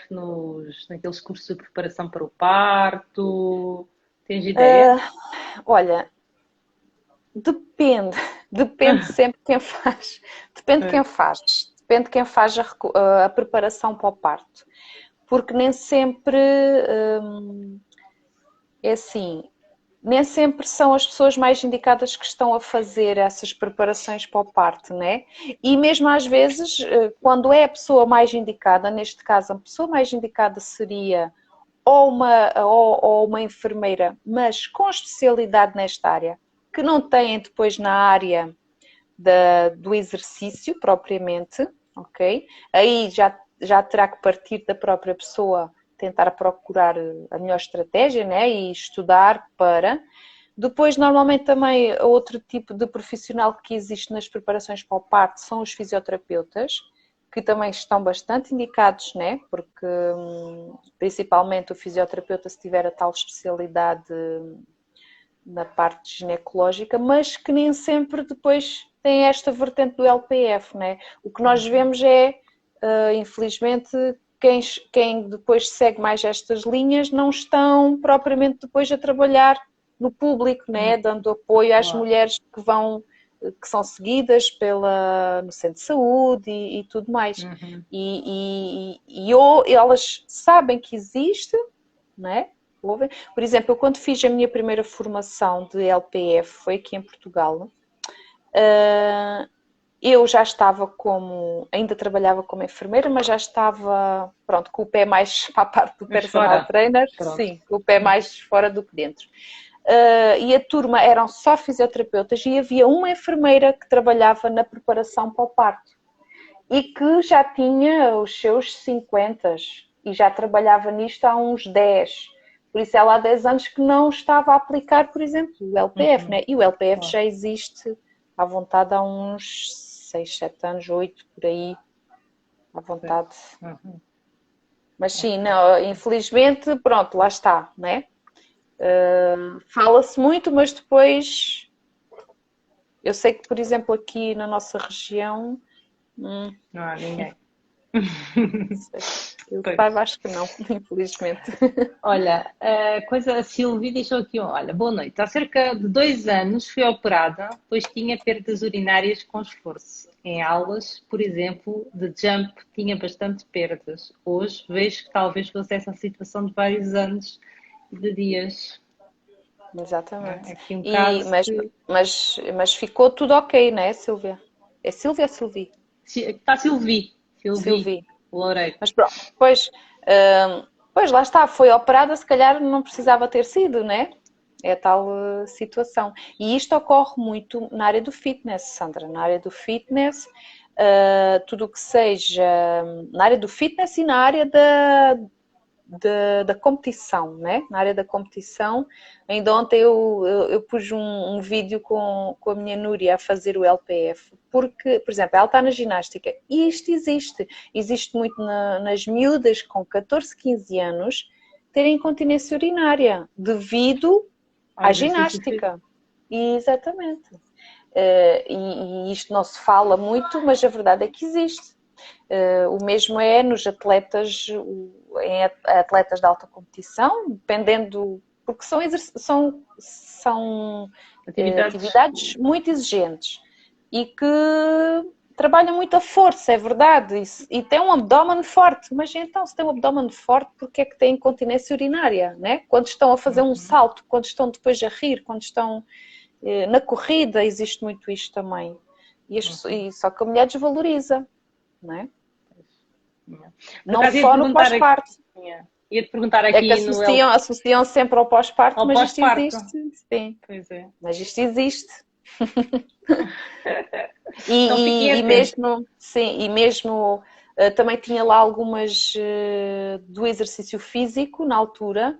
naqueles cursos de preparação para o parto. Tens ideia? Olha, depende sempre de quem faz. Depende de quem faz. Depende de quem faz a preparação para o parto. Porque nem sempre é assim. Nem sempre são as pessoas mais indicadas que estão a fazer essas preparações para o parto, né? E mesmo às vezes, quando é a pessoa mais indicada, neste caso a pessoa mais indicada seria ou uma enfermeira, mas com especialidade nesta área, que não têm depois na área do exercício propriamente, ok? Aí já terá que partir da própria pessoa tentar procurar a melhor estratégia, né? E estudar para... Depois, normalmente também, outro tipo de profissional que existe nas preparações para o parto são os fisioterapeutas, que também estão bastante indicados, né? Porque principalmente o fisioterapeuta, se tiver a tal especialidade na parte ginecológica, mas que nem sempre depois tem esta vertente do LPF, né? O que nós vemos é, infelizmente, quem depois segue mais estas linhas não estão propriamente depois a trabalhar no público, né? Dando apoio às mulheres que são seguidas no centro de saúde e tudo mais. Ou elas sabem que existe, né? Por exemplo, eu quando fiz a minha primeira formação de LPF, foi aqui em Portugal, eu já estava ainda trabalhava como enfermeira, mas já estava, pronto, com o pé mais para a parte do personal trainer, sim, com o pé mais fora do que dentro. E a turma eram só fisioterapeutas e havia uma enfermeira que trabalhava na preparação para o parto e que já tinha os seus 50 e já trabalhava nisto há uns 10. Por isso ela há 10 anos que não estava a aplicar, por exemplo, o LPF, né? E o LPF já existe à vontade há uns 6, 7 anos, 8, por aí, à vontade. Mas sim, não, infelizmente, pronto, lá está, né? Fala-se muito, mas depois eu sei que, por exemplo, aqui na nossa região não há ninguém. Eu acho que não, infelizmente. Olha, a Silvia deixou aqui olha, boa noite. Há cerca de 2 anos fui operada, pois tinha perdas urinárias com esforço. Em aulas, por exemplo, de jump, tinha bastante perdas. Hoje vejo que talvez fosse essa situação de vários anos de dias. Exatamente. Aqui um caso mas ficou tudo ok, não é, Silvia? É Silvia ou Silvi? Está Silvi. Loureiro. Mas pronto, pois lá está, foi operada, se calhar não precisava ter sido, né? É a tal situação. E isto ocorre muito na área do fitness, Sandra. Na área do fitness, tudo o que seja na área do fitness e na área da competição, né? Na área da competição, ainda ontem eu pus um vídeo com a minha Núria a fazer o LPF, porque, por exemplo, ela está na ginástica e isto existe muito nas miúdas com 14, 15 anos terem incontinência urinária devido à ginástica. Exatamente. E isto não se fala muito, mas a verdade é que existe. O mesmo é nos atletas, em atletas de alta competição, dependendo, porque são atividades muito exigentes e que trabalham muito a força, é verdade, e tem um abdômen forte, mas então se tem um abdômen forte, porque é que tem incontinência urinária, né? Quando estão a fazer um salto, quando estão depois a rir, quando estão na corrida, existe muito isto também. E só que a mulher desvaloriza, não é? Não só no pós-parto. Ia-te perguntar aqui é que associam sempre ao pós-parto, mas isto existe. Sim. Pois é. Mas isto existe. e mesmo também tinha lá algumas do exercício físico na altura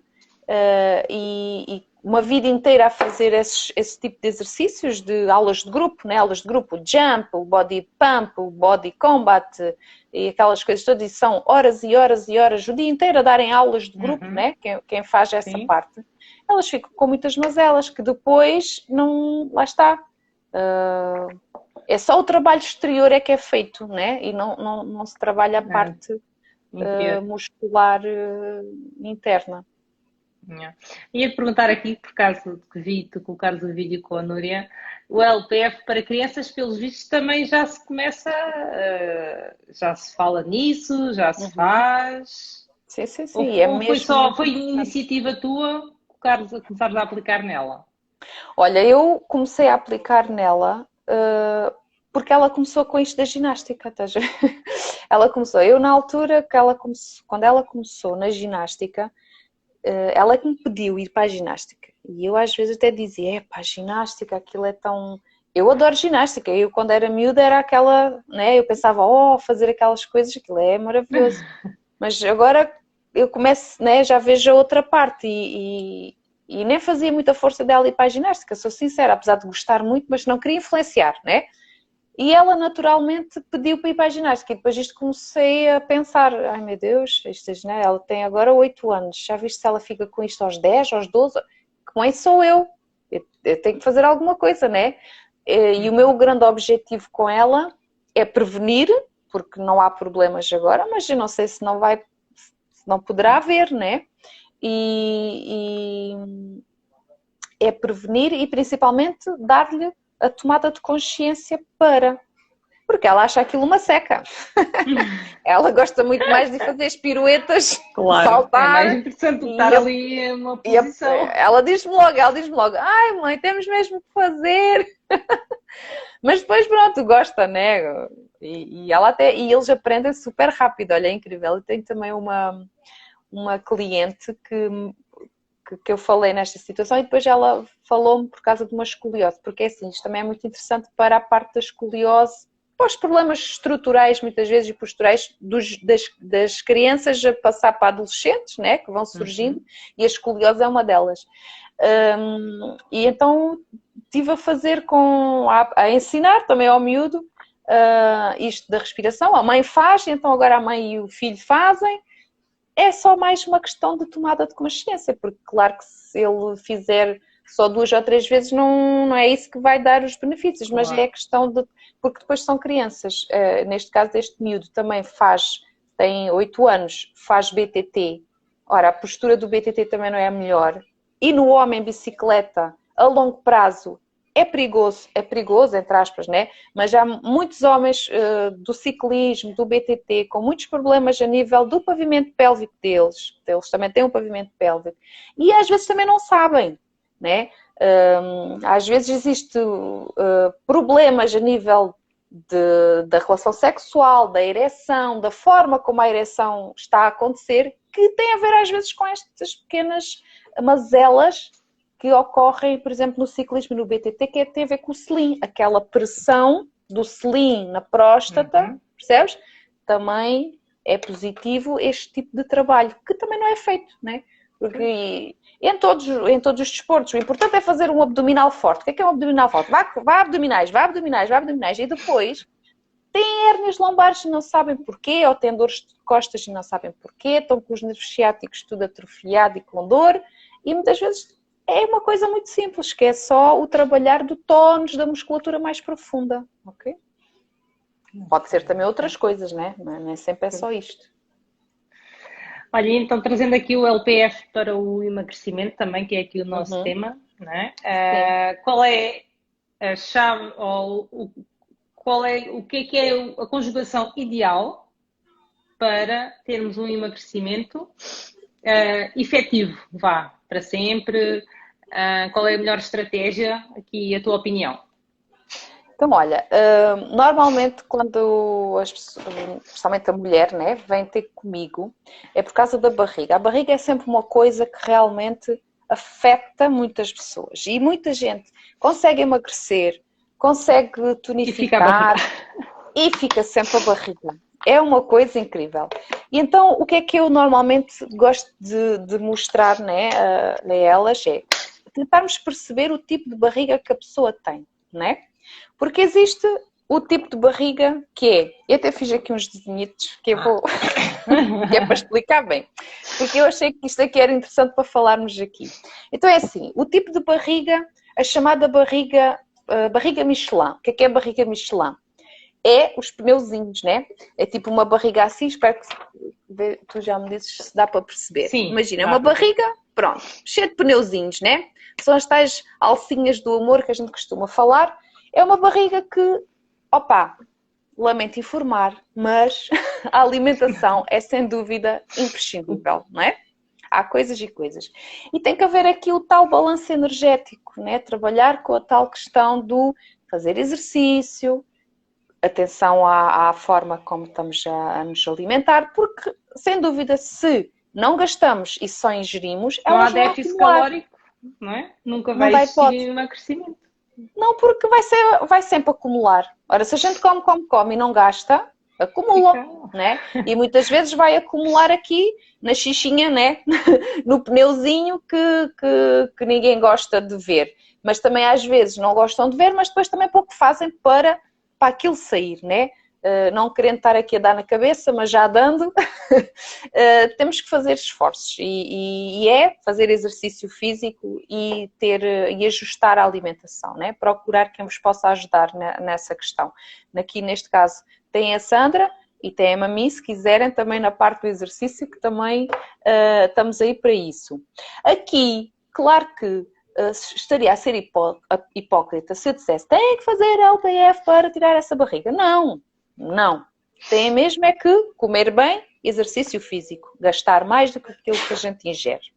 e uma vida inteira a fazer esse tipo de exercícios, de aulas de grupo, né? Aulas de grupo, o jump, o body pump, o body combat e aquelas coisas todas, e são horas e horas e horas, o dia inteiro a darem aulas de grupo, né? Quem faz essa parte, elas ficam com muitas mazelas que depois não, lá está, é só o trabalho exterior é que é feito, né? E não se trabalha a parte muscular interna. Ia-te perguntar aqui, por causa de que vi tu colocares o vídeo com a Núria, o LPF para crianças, pelos vistos, também já se começa, já se fala nisso, já se faz. Sim. Ou foi iniciativa tua começares a aplicar nela? Olha, eu comecei a aplicar nela porque ela começou com isto da ginástica, estás a ver? Ela começou, eu na altura, quando ela começou na ginástica, ela que me pediu ir para a ginástica. E eu às vezes até dizia, a ginástica, aquilo é tão... Eu adoro ginástica. Eu quando era miúda era aquela, né? Eu pensava, fazer aquelas coisas, aquilo é maravilhoso. Mas agora eu começo, né? Já vejo a outra parte e nem fazia muita força dela ir para a ginástica, sou sincera, apesar de gostar muito, mas não queria influenciar, né? E ela naturalmente pediu para ir para a ginástica e depois isto comecei a pensar, ai meu Deus, né? Ela tem agora 8 anos, já viste se ela fica com isto aos 10, aos 12? Que mãe sou eu tenho que fazer alguma coisa, né? E o meu grande objetivo com ela é prevenir, porque não há problemas agora, mas eu não sei se não poderá haver, né? E é prevenir e principalmente dar-lhe a tomada de consciência porque ela acha aquilo uma seca. Ela gosta muito mais de fazer as piruetas, saltar. É mais interessante do que estar ali numa posição. Ela diz-me logo, ai mãe, temos mesmo que fazer. Mas depois pronto, gosta, né? E eles aprendem super rápido, olha, é incrível. Eu tenho também uma cliente que eu falei nesta situação e depois ela falou-me por causa de uma escoliose, porque é assim, isto também é muito interessante para a parte da escoliose, para os problemas estruturais muitas vezes e posturais das crianças a passar para adolescentes, né, que vão surgindo, e a escoliose é uma delas. E então estive a fazer a ensinar também ao miúdo isto da respiração, a mãe faz, então agora a mãe e o filho fazem. É só mais uma questão de tomada de consciência, porque claro que se ele fizer só 2 ou 3 vezes não é isso que vai dar os benefícios, mas é a questão de... Porque depois são crianças, neste caso este miúdo também tem 8 anos, faz BTT. Ora, a postura do BTT também não é a melhor. E no homem bicicleta, a longo prazo, é perigoso, entre aspas, né? Mas há muitos homens do ciclismo, do BTT, com muitos problemas a nível do pavimento pélvico deles. Eles também têm um pavimento pélvico. E às vezes também não sabem, né? Às vezes existem problemas a nível da relação sexual, da ereção, da forma como a ereção está a acontecer, que tem a ver às vezes com estas pequenas mazelas que ocorrem, por exemplo, no ciclismo e no BTT, que tem a ver com o selim, aquela pressão do selim na próstata, percebes? Também é positivo este tipo de trabalho, que também não é feito, né? Porque em todos os desportos, o importante é fazer um abdominal forte. O que é um abdominal forte? Vá abdominais, e depois têm hérnias lombares e não sabem porquê, ou têm dores de costas e não sabem porquê, estão com os nervos ciáticos tudo atrofiado e com dor, e muitas vezes é uma coisa muito simples, que é só o trabalhar do tónus da musculatura mais profunda, ok? Pode ser também outras coisas, né? Não é sempre é só isto. Olha, então trazendo aqui o LPF para o emagrecimento também, que é aqui o nosso Uhum. tema, não é? Sim. Qual é a chave ou o que é a conjugação ideal para termos um emagrecimento efetivo, vá, para sempre? Qual é a melhor estratégia? Aqui a tua opinião. Então, olha, normalmente quando as pessoas, especialmente a mulher, né, vem ter comigo, é por causa da barriga. A barriga é sempre uma coisa que realmente afeta muitas pessoas. E muita gente consegue emagrecer, consegue tonificar e fica sempre a barriga. É uma coisa incrível. E então, o que é que eu normalmente gosto de mostrar, né, a elas é tentarmos perceber o tipo de barriga que a pessoa tem, né? Porque existe o tipo de barriga que é... Eu até fiz aqui uns desenhitos que eu vou... que é para explicar bem. Porque eu achei que isto aqui era interessante para falarmos aqui. Então é assim, o tipo de barriga, a chamada barriga Michelin. O que é a barriga Michelin? É os pneuzinhos, né? É tipo uma barriga assim, espero que tu já me dizes se dá para perceber. Sim, imagina, é uma barriga, pronto, cheia de pneuzinhos, né? São as tais alcinhas do amor que a gente costuma falar. É uma barriga que, opa, lamento informar, mas a alimentação é sem dúvida imprescindível, não é? Há coisas e coisas. E tem que haver aqui o tal balanço energético, né? Trabalhar com a tal questão do fazer exercício, atenção à forma como estamos a nos alimentar, porque, sem dúvida, se não gastamos e só ingerimos, não há elas vão déficit acumular. calórico, não é? Nunca Não vai dá existir hipótese. emagrecimento. Não, porque vai sempre acumular. Ora, se a gente come e não gasta, acumula, né? E muitas vezes vai acumular aqui na xixinha, né? No pneuzinho que ninguém gosta de ver. Mas também às vezes não gostam de ver, mas depois também pouco fazem para aquilo sair, né? Não querendo estar aqui a dar na cabeça, mas já dando, temos que fazer esforços e é fazer exercício físico e ajustar a alimentação, né? Procurar quem vos possa ajudar nessa questão. Aqui neste caso tem a Sandra e tem a Mami, se quiserem também na parte do exercício, que também estamos aí para isso. Aqui, claro que estaria a ser hipócrita se eu dissesse tem que fazer LPF para tirar essa barriga. Não. Tem mesmo é que comer bem, exercício físico, gastar mais do que aquilo que a gente ingere.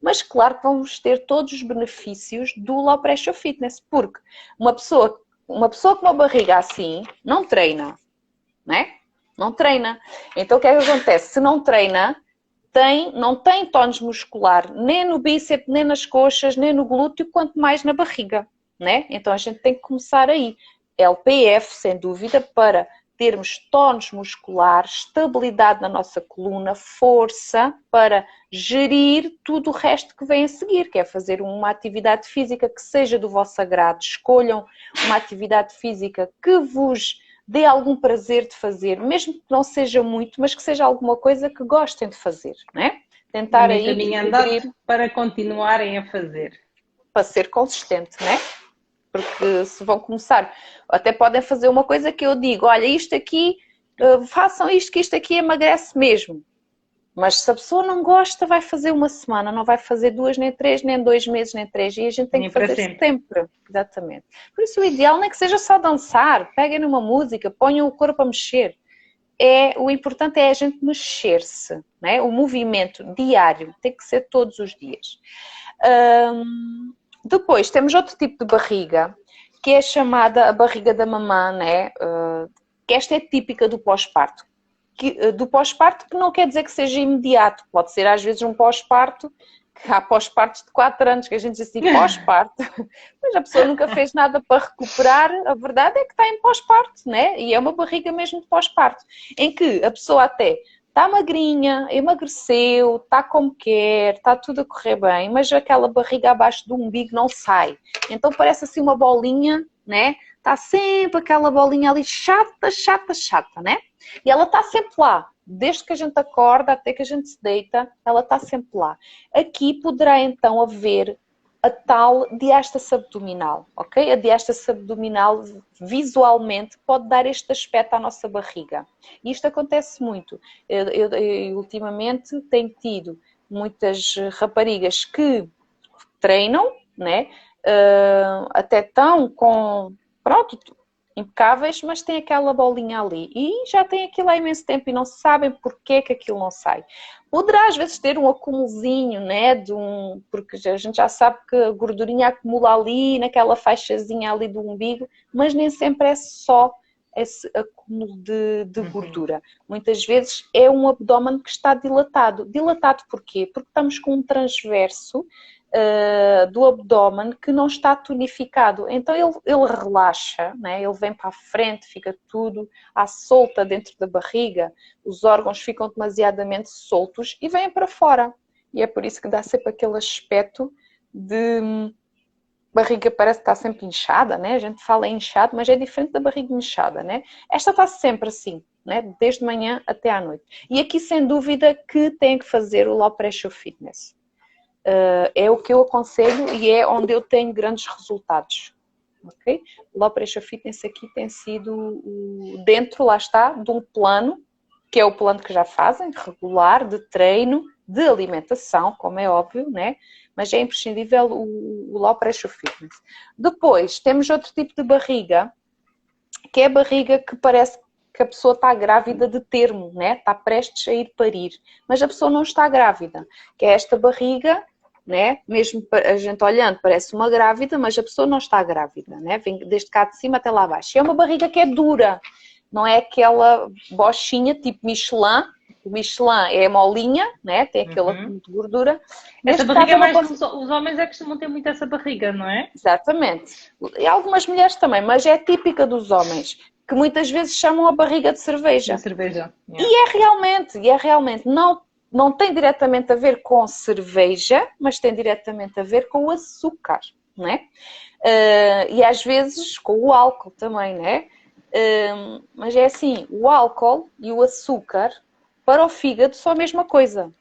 Mas claro que vamos ter todos os benefícios do Low Pressure Fitness, porque uma pessoa com uma barriga assim não treina, né? Não treina. Então o que é que acontece? Se não treina, não tem tónus muscular, nem no bíceps, nem nas coxas, nem no glúteo, quanto mais na barriga, né? Então a gente tem que começar aí. LPF, sem dúvida, para termos tónus muscular, estabilidade na nossa coluna, força para gerir tudo o resto que vem a seguir, que é fazer uma atividade física que seja do vosso agrado. Escolham uma atividade física que vos dê algum prazer de fazer, mesmo que não seja muito, mas que seja alguma coisa que gostem de fazer, né? Tentar aí caminho andado para continuarem a fazer. Para ser consistente, né? Porque se vão começar, até podem fazer uma coisa que eu digo, olha, isto aqui, façam isto, que isto aqui emagrece mesmo. Mas se a pessoa não gosta, vai fazer uma semana, não vai fazer 2, nem 3, nem 2 meses, nem 3. E a gente tem que fazer sempre. Exatamente. Por isso o ideal não é que seja só dançar, peguem numa música, ponham o corpo a mexer. O importante é a gente mexer-se, né? O movimento diário tem que ser todos os dias. Depois temos outro tipo de barriga, que é chamada a barriga da mamã, né? Que esta é típica do pós-parto. Do pós-parto que não quer dizer que seja imediato, pode ser às vezes um pós-parto, que há pós-partos de 4 anos que a gente diz assim, pós-parto, mas a pessoa nunca fez nada para recuperar, a verdade é que está em pós-parto, né? E é uma barriga mesmo de pós-parto, em que a pessoa até está magrinha, emagreceu, está como quer, está tudo a correr bem, mas aquela barriga abaixo do umbigo não sai. Então parece assim uma bolinha, né? Está sempre aquela bolinha ali chata, né? E ela está sempre lá. Desde que a gente acorda até que a gente se deita, ela está sempre lá. Aqui poderá então haver a tal diástase abdominal, ok? A diástase abdominal visualmente pode dar este aspecto à nossa barriga. E isto acontece muito. Eu ultimamente tenho tido muitas raparigas que treinam, né? Até estão com, pronto, impecáveis, mas tem aquela bolinha ali e já tem aquilo há imenso tempo e não sabem porque que aquilo não sai. Poderá às vezes ter um acumulozinho, né, porque a gente já sabe que a gordurinha acumula ali, naquela faixazinha ali do umbigo, mas nem sempre é só esse acúmulo de gordura. Muitas vezes é um abdômen que está dilatado. Dilatado porquê? Porque estamos com um transverso do abdômen que não está tonificado. Então ele relaxa, né? Ele vem para a frente, fica tudo à solta dentro da barriga, os órgãos ficam demasiadamente soltos e vêm para fora. E é por isso que dá sempre aquele aspecto de barriga parece que está sempre inchada, né? A gente fala inchado, mas é diferente da barriga inchada, né? Esta está sempre assim, né? Desde manhã até à noite. E aqui, sem dúvida, que tem que fazer o Low Pressure Fitness. É o que eu aconselho e é onde eu tenho grandes resultados. Okay? O Low Pressure Fitness aqui tem sido dentro, lá está, de um plano, que é o plano que já fazem, regular, de treino, de alimentação, como é óbvio, né? Mas é imprescindível o Low Pressure Fitness. Depois, temos outro tipo de barriga, que é a barriga que parece que a pessoa está grávida de termo, né? Está prestes a ir parir, mas a pessoa não está grávida, que é esta barriga, né? Mesmo a gente olhando parece uma grávida, mas a pessoa não está grávida, né? Vem desde cá de cima até lá abaixo. É uma barriga que é dura, não é aquela bochinha tipo Michelin. O Michelin é molinha, né? Tem aquele acúmulo de gordura. Essa barriga é mais os homens é que costumam ter muito essa barriga, não é? Exatamente. E algumas mulheres também, mas é típica dos homens, que muitas vezes chamam a barriga de cerveja. De cerveja. Yeah. E é realmente, não tem diretamente a ver com cerveja, mas tem diretamente a ver com o açúcar, não é? E às vezes com o álcool também, não é? Mas é assim, o álcool e o açúcar para o fígado são a mesma coisa.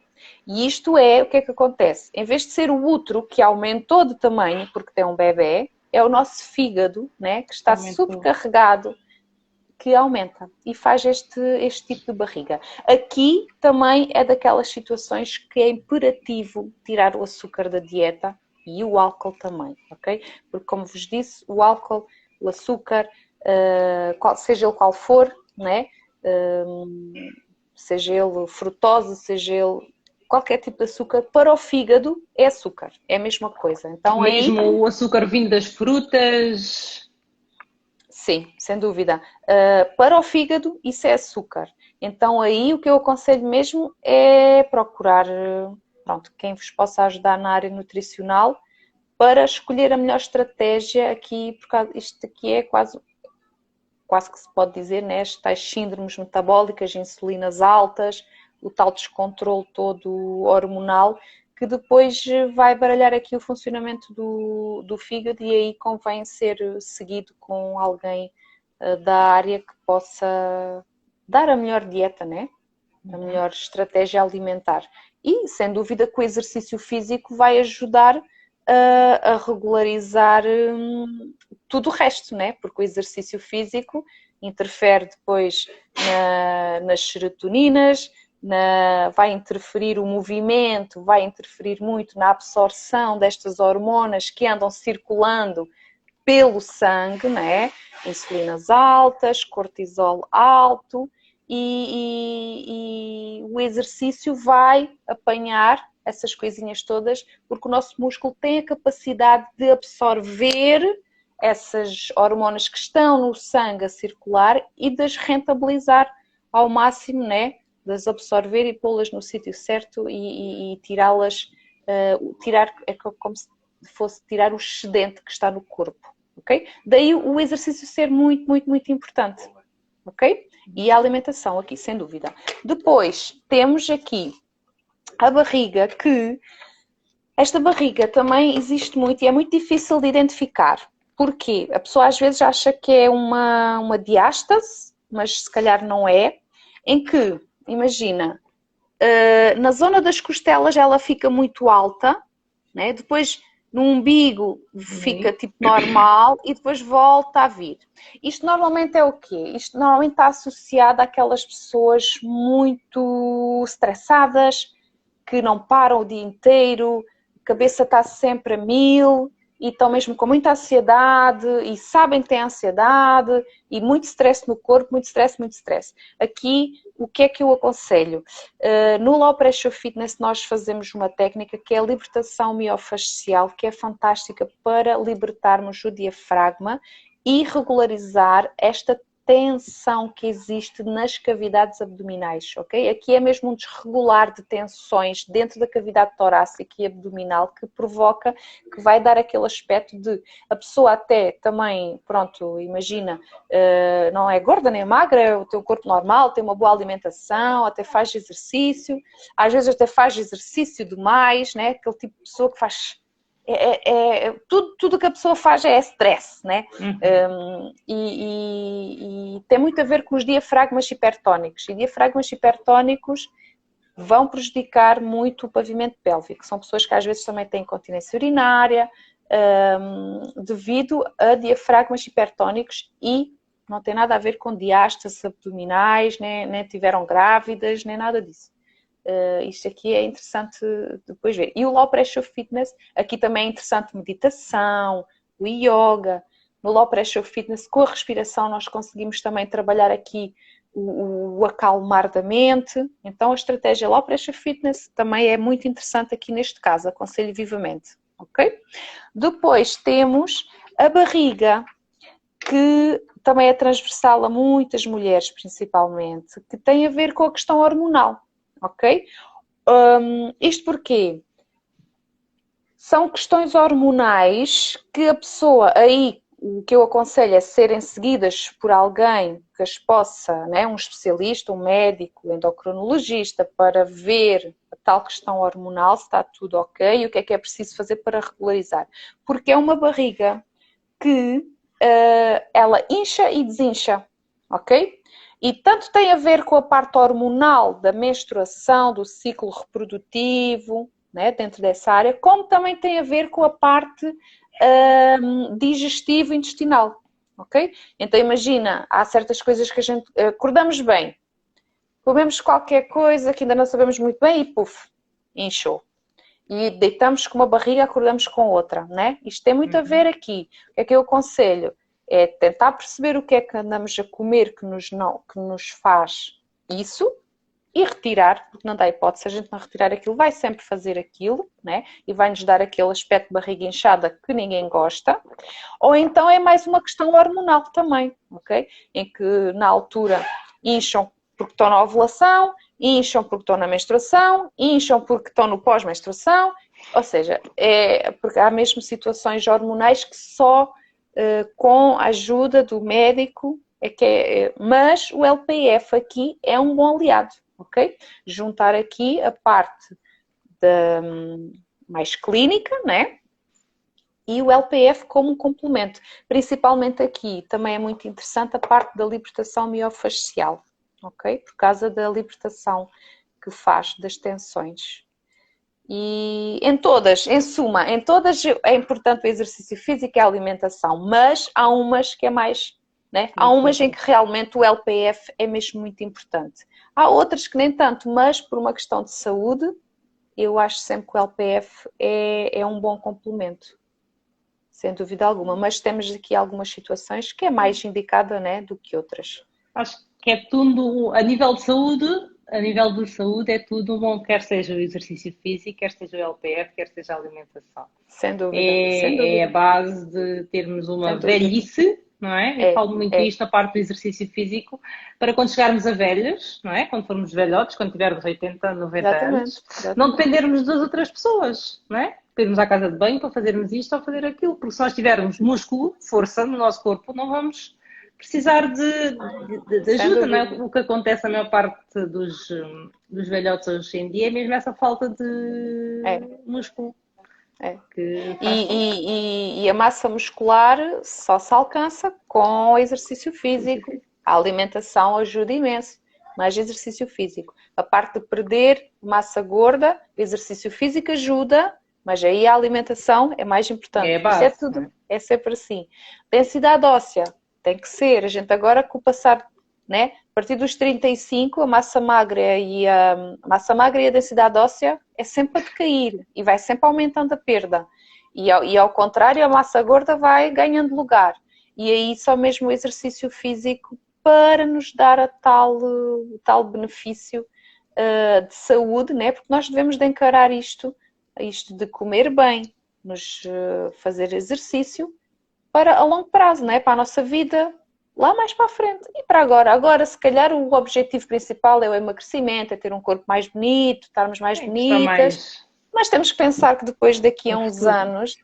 E isto é, o que é que acontece? Em vez de ser o útero que aumentou de tamanho porque tem um bebê, é o nosso fígado, né, que está supercarregado, que aumenta e faz este tipo de barriga. Aqui também é daquelas situações que é imperativo tirar o açúcar da dieta e o álcool também, ok? Porque como vos disse, o álcool, o açúcar, seja ele qual for, né? Seja ele frutose, seja ele qualquer tipo de açúcar, para o fígado é açúcar, é a mesma coisa. Então, mesmo aí, o açúcar vindo das frutas... Sim, sem dúvida. Para o fígado, isso é açúcar. Então, aí o que eu aconselho mesmo é procurar, pronto, quem vos possa ajudar na área nutricional para escolher a melhor estratégia aqui, porque isto aqui é quase que se pode dizer, né, as tais síndromes metabólicas, insulinas altas, o tal descontrole todo hormonal, que depois vai baralhar aqui o funcionamento do fígado e aí convém ser seguido com alguém da área que possa dar a melhor dieta, né? A melhor estratégia alimentar. E, sem dúvida, que o exercício físico vai ajudar a regularizar tudo o resto, né? Porque o exercício físico interfere depois nas serotoninas, vai interferir o movimento, vai interferir muito na absorção destas hormonas que andam circulando pelo sangue, né? Insulinas altas, cortisol alto, e o exercício vai apanhar essas coisinhas todas, porque o nosso músculo tem a capacidade de absorver essas hormonas que estão no sangue a circular e de as rentabilizar ao máximo, né? De as absorver e pô-las no sítio certo e tirá-las, é como se fosse tirar o excedente que está no corpo, ok? Daí o exercício ser muito, muito, muito importante, ok? E a alimentação aqui, sem dúvida. Depois, temos aqui a barriga, que esta barriga também existe muito e é muito difícil de identificar. Porquê? A pessoa às vezes acha que é uma diástase, mas se calhar não é, em que, imagina, na zona das costelas ela fica muito alta, né? Depois no umbigo fica tipo normal e depois volta a vir. Isto normalmente é o quê? Isto normalmente está associado àquelas pessoas muito estressadas, que não param o dia inteiro, a cabeça está sempre a mil e estão mesmo com muita ansiedade e sabem que têm ansiedade e muito stress no corpo, muito stress, muito stress. Aqui, o que é que eu aconselho? No Low Pressure Fitness nós fazemos uma técnica que é a libertação miofascial, que é fantástica para libertarmos o diafragma e regularizar esta tensão que existe nas cavidades abdominais, ok? Aqui é mesmo um desregular de tensões dentro da cavidade torácica e abdominal que provoca, que vai dar aquele aspecto de a pessoa até também, pronto, imagina, não é gorda nem magra, é o teu corpo normal, tem uma boa alimentação, até faz exercício, às vezes até faz exercício demais, né? Aquele tipo de pessoa que faz... tudo que a pessoa faz é stress, né? E tem muito a ver com os diafragmas hipertónicos. E diafragmas hipertónicos vão prejudicar muito o pavimento pélvico. São pessoas que às vezes também têm incontinência urinária devido a diafragmas hipertónicos e não tem nada a ver com diástases abdominais, nem tiveram grávidas, nem nada disso. Isto aqui é interessante depois ver. E o Low Pressure Fitness, aqui também é interessante meditação, o yoga. No Low Pressure Fitness, com a respiração, nós conseguimos também trabalhar aqui o acalmar da mente. Então a estratégia Low Pressure Fitness também é muito interessante aqui neste caso, aconselho vivamente. Ok? Depois temos a barriga, que também é transversal a muitas mulheres principalmente, que tem a ver com a questão hormonal. Ok? Isto porquê? São questões hormonais que a pessoa, aí o que eu aconselho é serem seguidas por alguém que as possa, né, um especialista, um médico, endocrinologista, para ver a tal questão hormonal, se está tudo ok e o que é preciso fazer para regularizar. Porque é uma barriga que ela incha e desincha, ok? E tanto tem a ver com a parte hormonal da menstruação, do ciclo reprodutivo, né, dentro dessa área, como também tem a ver com a parte digestiva intestinal, ok? Então imagina, há certas coisas que a gente acordamos bem, comemos qualquer coisa que ainda não sabemos muito bem e puf, inchou. E deitamos com uma barriga, acordamos com outra, né? Isto tem muito a ver aqui. O que é que eu aconselho? É tentar perceber o que é que andamos a comer que nos faz isso e retirar, porque não dá hipótese, se a gente não retirar aquilo, vai sempre fazer aquilo, né? E vai-nos dar aquele aspecto de barriga inchada que ninguém gosta. Ou então é mais uma questão hormonal também, ok? Em que na altura incham porque estão na ovulação, incham porque estão na menstruação, incham porque estão no pós-menstruação, ou seja, porque há mesmo situações hormonais que só com a ajuda do médico mas o LPF aqui é um bom aliado, ok? Juntar aqui a parte mais clínica, né? E o LPF como um complemento. Principalmente aqui também é muito interessante a parte da libertação miofascial, ok? Por causa da libertação que faz das tensões. E em suma, em todas é importante o exercício físico e a alimentação, mas há umas que é mais, né? Há umas em que realmente o LPF é mesmo muito importante. Há outras que nem tanto, mas por uma questão de saúde, eu acho sempre que o LPF é um bom complemento, sem dúvida alguma. Mas temos aqui algumas situações que é mais indicada, né, do que outras. Acho que é tudo, a nível de saúde é tudo bom, quer seja o exercício físico, quer seja o LPF, quer seja a alimentação. Sem dúvida. É a base de termos uma velhice, não é? Eu falo muito isto na parte do exercício físico, para quando chegarmos a velhos, não é? Quando formos velhotes, quando tivermos 80, 90 anos, não dependermos das outras pessoas, não é? Irmos à casa de banho para fazermos isto ou fazer aquilo, porque se nós tivermos músculo, força no nosso corpo, não vamos precisar de ajuda, não é? O que acontece na maior parte dos velhotes hoje em dia é mesmo essa falta de músculo. E a massa muscular só se alcança com o exercício físico. A alimentação ajuda imenso, mais exercício físico. A parte de perder massa gorda, o exercício físico ajuda Mas aí a alimentação é mais importante. É a Isso é base, não tudo, é? é sempre assim. Densidade óssea, tem que ser. A gente agora com o passar, né? A partir dos 35, a massa magra e a densidade óssea é sempre a decair e vai sempre aumentando a perda. E ao contrário, a massa gorda vai ganhando lugar. E aí só mesmo o exercício físico para nos dar o tal benefício de saúde, né? Porque nós devemos de encarar isto de comer bem, nos fazer exercício para a longo prazo, né? Para a nossa vida lá mais para a frente e para agora. Agora, se calhar, o objetivo principal é o emagrecimento, é ter um corpo mais bonito, estarmos mais Tem que estar bonitas, mais mas temos que pensar que depois, daqui a no uns futuro. anos,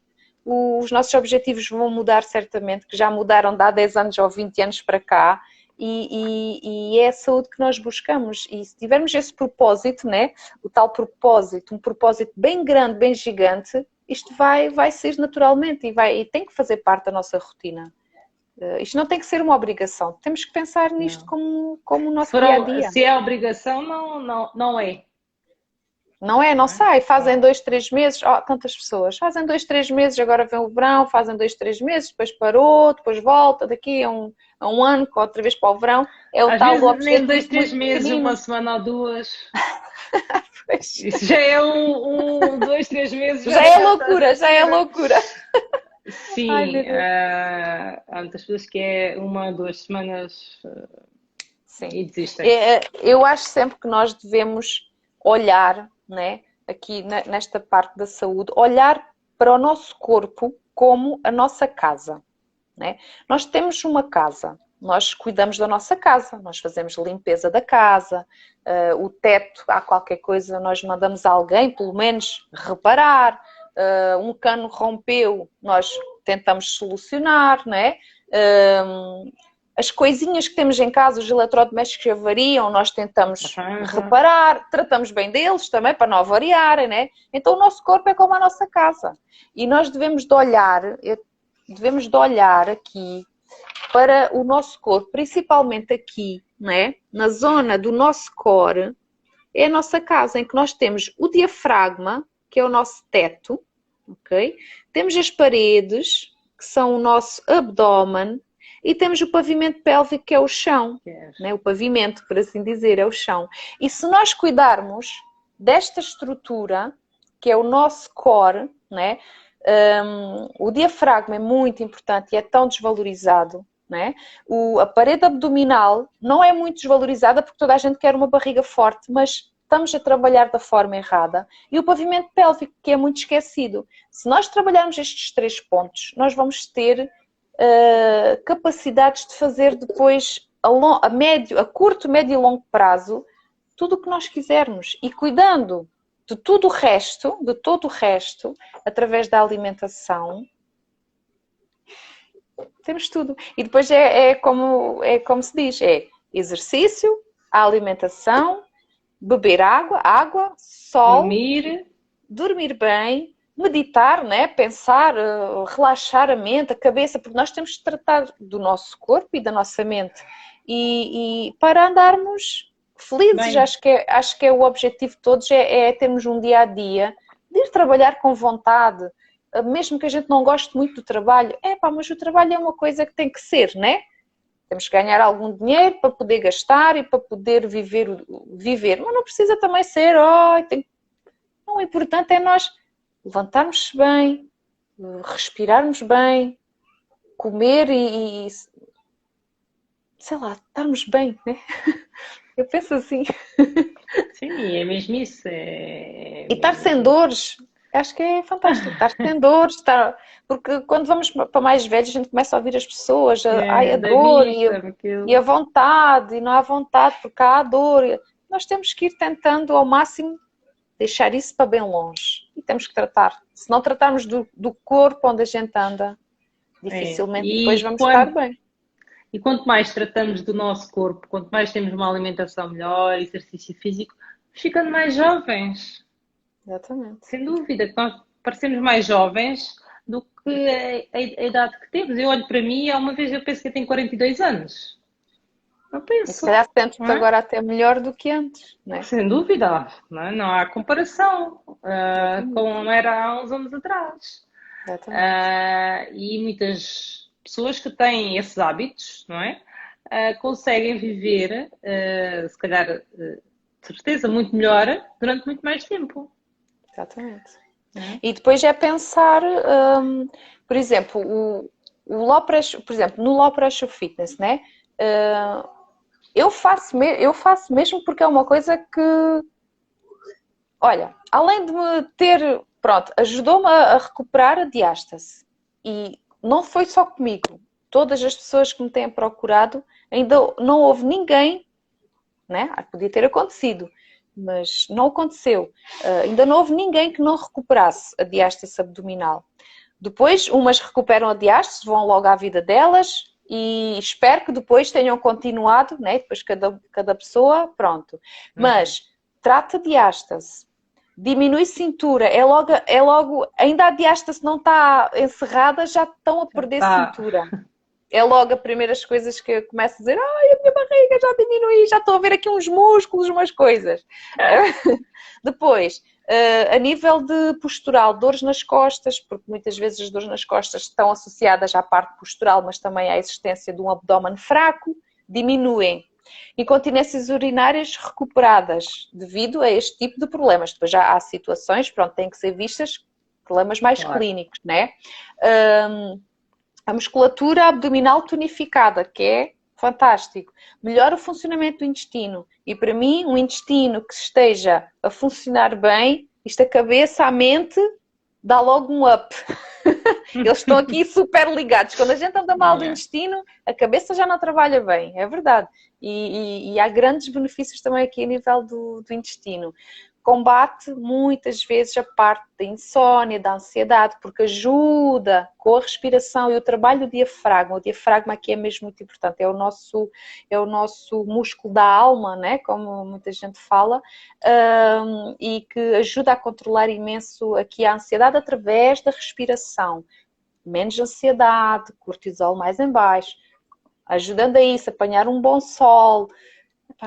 os nossos objetivos vão mudar certamente, que já mudaram de há 10 anos ou 20 anos para cá, e é a saúde que nós buscamos. E se tivermos esse propósito, né, o tal propósito, um propósito bem grande, bem gigante, isto vai ser naturalmente e tem que fazer parte da nossa rotina. Isto não tem que ser uma obrigação. Temos que pensar nisto Não. como o Se, nosso for, dia a dia. se é obrigação, não é. Não é? Não Não é? sai. Fazem Então, 2, 3 meses. Oh, tantas pessoas. Fazem 2, 3 meses, agora vem o verão. Fazem 2, 3 meses, depois parou, depois volta. Daqui a um ano, outra vez para o verão. É o às tal do vezes nem dois, objetivo três muito meses, pequenino. uma semana ou duas. Pois. Isso já é dois, 3 meses, Já já, é já estás a loucura, já é ser. loucura. Ai, meu Sim, Deus. há muitas pessoas que é 1, 2 semanas Sim. e desistem. Eu acho sempre que nós devemos olhar, né, aqui nesta parte da saúde, olhar para o nosso corpo como a nossa casa, né? Nós temos uma casa, nós cuidamos da nossa casa, nós fazemos limpeza da casa, o teto, há qualquer coisa, nós mandamos alguém, pelo menos, reparar, um cano rompeu, nós tentamos solucionar, né? As coisinhas que temos em casa, os eletrodomésticos que avariam, nós tentamos Arranja. reparar, tratamos bem deles também para não avariarem, né? Então o nosso corpo é como a nossa casa. E nós devemos de olhar aqui para o nosso corpo, principalmente aqui, né? Na zona do nosso core, é a nossa casa, em que nós temos o diafragma, que é o nosso teto, ok? Temos as paredes, que são o nosso abdômen, e temos o pavimento pélvico, que é o chão, né? O pavimento, por assim dizer, é o chão. E se nós cuidarmos desta estrutura, que é o nosso core, né? O diafragma é muito importante e é tão desvalorizado, né? A parede abdominal não é muito desvalorizada porque toda a gente quer uma barriga forte, mas estamos a trabalhar da forma errada. E o pavimento pélvico, que é muito esquecido. Se nós trabalharmos estes 3 pontos, nós vamos ter capacidades de fazer depois a curto, médio e longo prazo tudo o que nós quisermos e cuidando de tudo o resto, de todo o resto, através da alimentação, temos tudo. E depois é como se diz, é exercício, a alimentação, beber água, sol, dormir bem, meditar, né? Pensar, relaxar a mente, a cabeça, porque nós temos de tratar do nosso corpo e da nossa mente. E para andarmos felizes, Bem, acho que é o objetivo de todos, é termos um dia a dia, de ir trabalhar com vontade, mesmo que a gente não goste muito do trabalho, mas o trabalho é uma coisa que tem que ser, né? Temos que ganhar algum dinheiro para poder gastar e para poder viver, mas não precisa também ser, não, o importante é nós levantarmos bem, respirarmos bem, comer e sei lá, estarmos bem, né? Eu penso assim. sim, é mesmo isso. E estar sem dores, acho que é fantástico. Estar sem dores, porque quando vamos para mais velhos, a gente começa a ouvir as pessoas, a Da dor vista, e aquilo. a vontade, e não há vontade porque há a dor. Nós temos que ir tentando ao máximo deixar isso para bem longe. E temos que tratar. Se não tratarmos do corpo onde a gente anda, dificilmente depois vamos estar bem. E quanto mais tratamos do nosso corpo, quanto mais temos uma alimentação melhor, exercício físico, ficando mais jovens. Exatamente. Sem dúvida, que nós parecemos mais jovens do que a idade que temos. Eu olho para mim e há uma vez eu penso que eu tenho 42 anos. Eu E se penso, calhar sentes-te não é? agora até melhor do que antes, não é? Sem dúvida, não é? Não há comparação, Exatamente. como era há uns anos atrás. Exatamente. E muitas pessoas que têm esses hábitos, não é? Conseguem viver, se calhar, de certeza, muito melhor durante muito mais tempo. Exatamente. Não é? E depois é pensar, por exemplo, o low pressure, por exemplo, no low pressure fitness, né? Eu faço mesmo porque é uma coisa que, olha, além de me ter, pronto, ajudou-me a recuperar a diástase. E não foi só comigo. Todas as pessoas que me têm procurado, ainda não houve ninguém, né? Podia ter acontecido, mas não aconteceu. Ainda não houve ninguém que não recuperasse a diástase abdominal. Depois, umas recuperam a diástase, vão logo à vida delas e espero que depois tenham continuado, né? Depois cada pessoa, pronto. Mas trata a diástase, diminui cintura, é logo, ainda a diástase não está encerrada, já estão a perder Tá. cintura. É logo as primeiras coisas que eu começo a dizer, ai, a minha barriga já diminui, já estou a ver aqui uns músculos, umas coisas. Depois, a nível de postural, dores nas costas, porque muitas vezes as dores nas costas estão associadas à parte postural, mas também à existência de um abdômen fraco, diminuem. Incontinências urinárias recuperadas devido a este tipo de problemas. Depois já há situações, pronto, têm que ser vistas, problemas mais Claro. clínicos, né? A musculatura abdominal tonificada, que é fantástico. Melhora o funcionamento do intestino. E para mim, um intestino que esteja a funcionar bem, isto a cabeça, a mente, dá logo um up. Eles estão aqui super ligados. Quando a gente anda mal do intestino, a cabeça já não trabalha bem, é verdade. E há grandes benefícios também aqui a nível do intestino. Combate muitas vezes a parte da insónia, da ansiedade, porque ajuda com a respiração e o trabalho do diafragma. O diafragma aqui é mesmo muito importante, é o nosso músculo da alma, né? Como muita gente fala, e que ajuda a controlar imenso aqui a ansiedade através da respiração. Menos ansiedade, cortisol mais em baixo, ajudando a isso, apanhar um bom sol.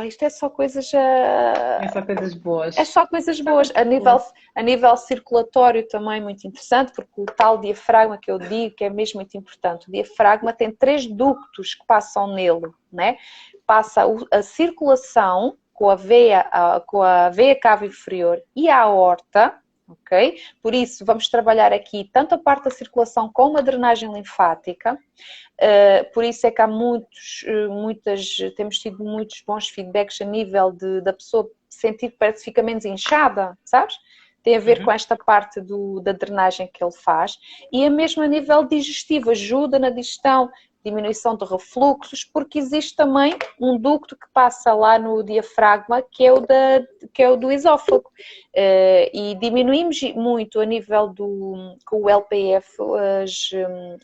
Isto é só coisas... É só coisas boas. É só coisas boas. A nível circulatório também muito interessante, porque o tal diafragma que eu digo que é mesmo muito importante. O diafragma tem 3 ductos que passam nele, né? Passa a circulação com a veia cava inferior e a aorta, ok? Por isso vamos trabalhar aqui tanto a parte da circulação como a drenagem linfática. Por isso é que há temos tido muitos bons feedbacks a nível da pessoa sentir que parece que fica menos inchada, sabes? Tem a ver com esta parte da drenagem que ele faz. E é mesmo a nível digestivo, ajuda na digestão, diminuição de refluxos, porque existe também um ducto que passa lá no diafragma, que é o do esófago. E diminuímos muito a nível com o LPF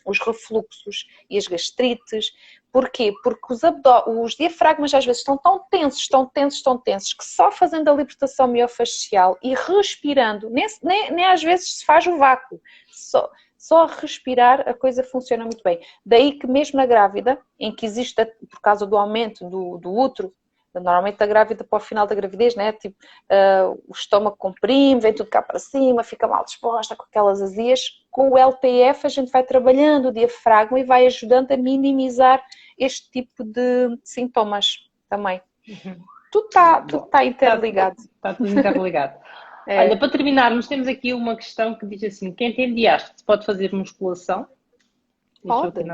os refluxos e as gastrites. Porquê? Porque os diafragmas às vezes estão tão tensos, que só fazendo a libertação miofascial e respirando, nem às vezes se faz o vácuo, só a respirar a coisa funciona muito bem. Daí que mesmo na grávida, em que existe, por causa do aumento do útero, normalmente a grávida para o final da gravidez, né? Tipo, o estômago comprime, vem tudo cá para cima, fica mal disposta com aquelas azias. Com o LPF a gente vai trabalhando o diafragma e vai ajudando a minimizar este tipo de sintomas também. Tudo está interligado. Está tudo interligado. Olha, para terminarmos, temos aqui uma questão que diz assim: quem tem diástase pode fazer musculação? Pode.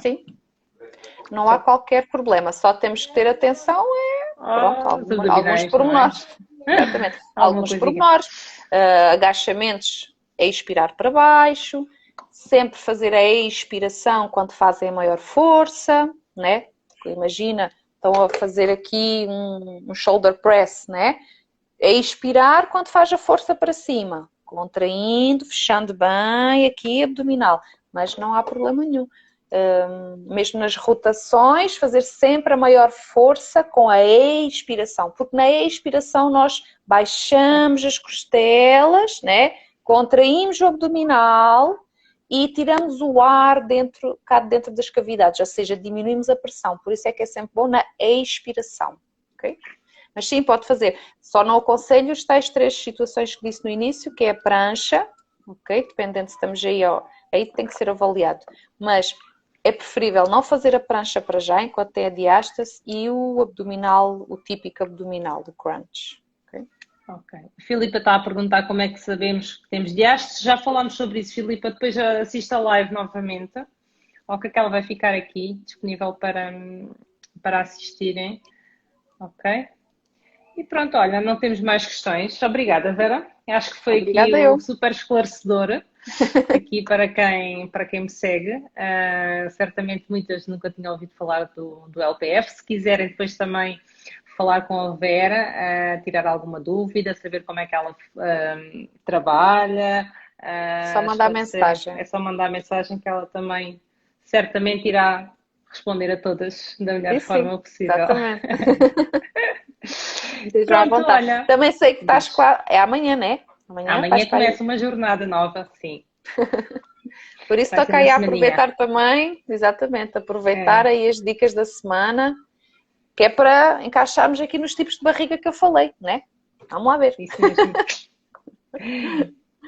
Sim. Não há qualquer problema, só temos que ter atenção alguns pormenores. Exatamente. Alguns pormenores. Agachamentos é expirar para baixo, sempre fazer a expiração quando fazem a maior força, né? Imagina, estão a fazer aqui um shoulder press, né? É expirar quando faz a força para cima, contraindo, fechando bem aqui abdominal, mas não há problema nenhum. Mesmo nas rotações, fazer sempre a maior força com a expiração, porque na expiração nós baixamos as costelas, né? Contraímos o abdominal e tiramos o ar cá dentro das cavidades, ou seja, diminuímos a pressão. Por isso é que é sempre bom na expiração, ok? Mas sim, pode fazer. Só não aconselho as tais 3 situações que disse no início, que é a prancha, ok? Dependendo se estamos aí, ó, aí tem que ser avaliado. Mas é preferível não fazer a prancha para já, enquanto tem a diástase, e o abdominal, o típico abdominal, do crunch. Okay? Ok. A Filipa está a perguntar como é que sabemos que temos diástase. Já falámos sobre isso, Filipa. Depois assista a live novamente. Ok, que ela vai ficar aqui, disponível para assistirem. Ok? E pronto, olha, não temos mais questões. Obrigada, Vera. Acho que foi Obrigada aqui eu. super esclarecedor aqui para quem me segue. Certamente muitas nunca tinham ouvido falar do LPF. Se quiserem depois também falar com a Vera, tirar alguma dúvida, saber como é que ela trabalha. Só mandar mensagem. É só mandar mensagem que ela também certamente irá responder a todas da melhor forma possível. Exatamente. Esteja à vontade. Olha, também sei que estás quase. É amanhã, né? Amanhã começa uma jornada nova, sim. Por isso toca aí a aproveitar também, exatamente, aproveitar aí as dicas da semana, que é para encaixarmos aqui nos tipos de barriga que eu falei, né? Vamos lá ver. Isso mesmo.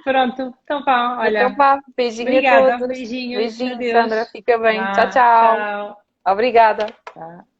Pronto, então vá, olha. Então vá, beijinho obrigada, a todos. Beijinhos, Beijinho, adeus. Sandra, fica bem. Tchau, tchau. Tchau. Obrigada. Tchau.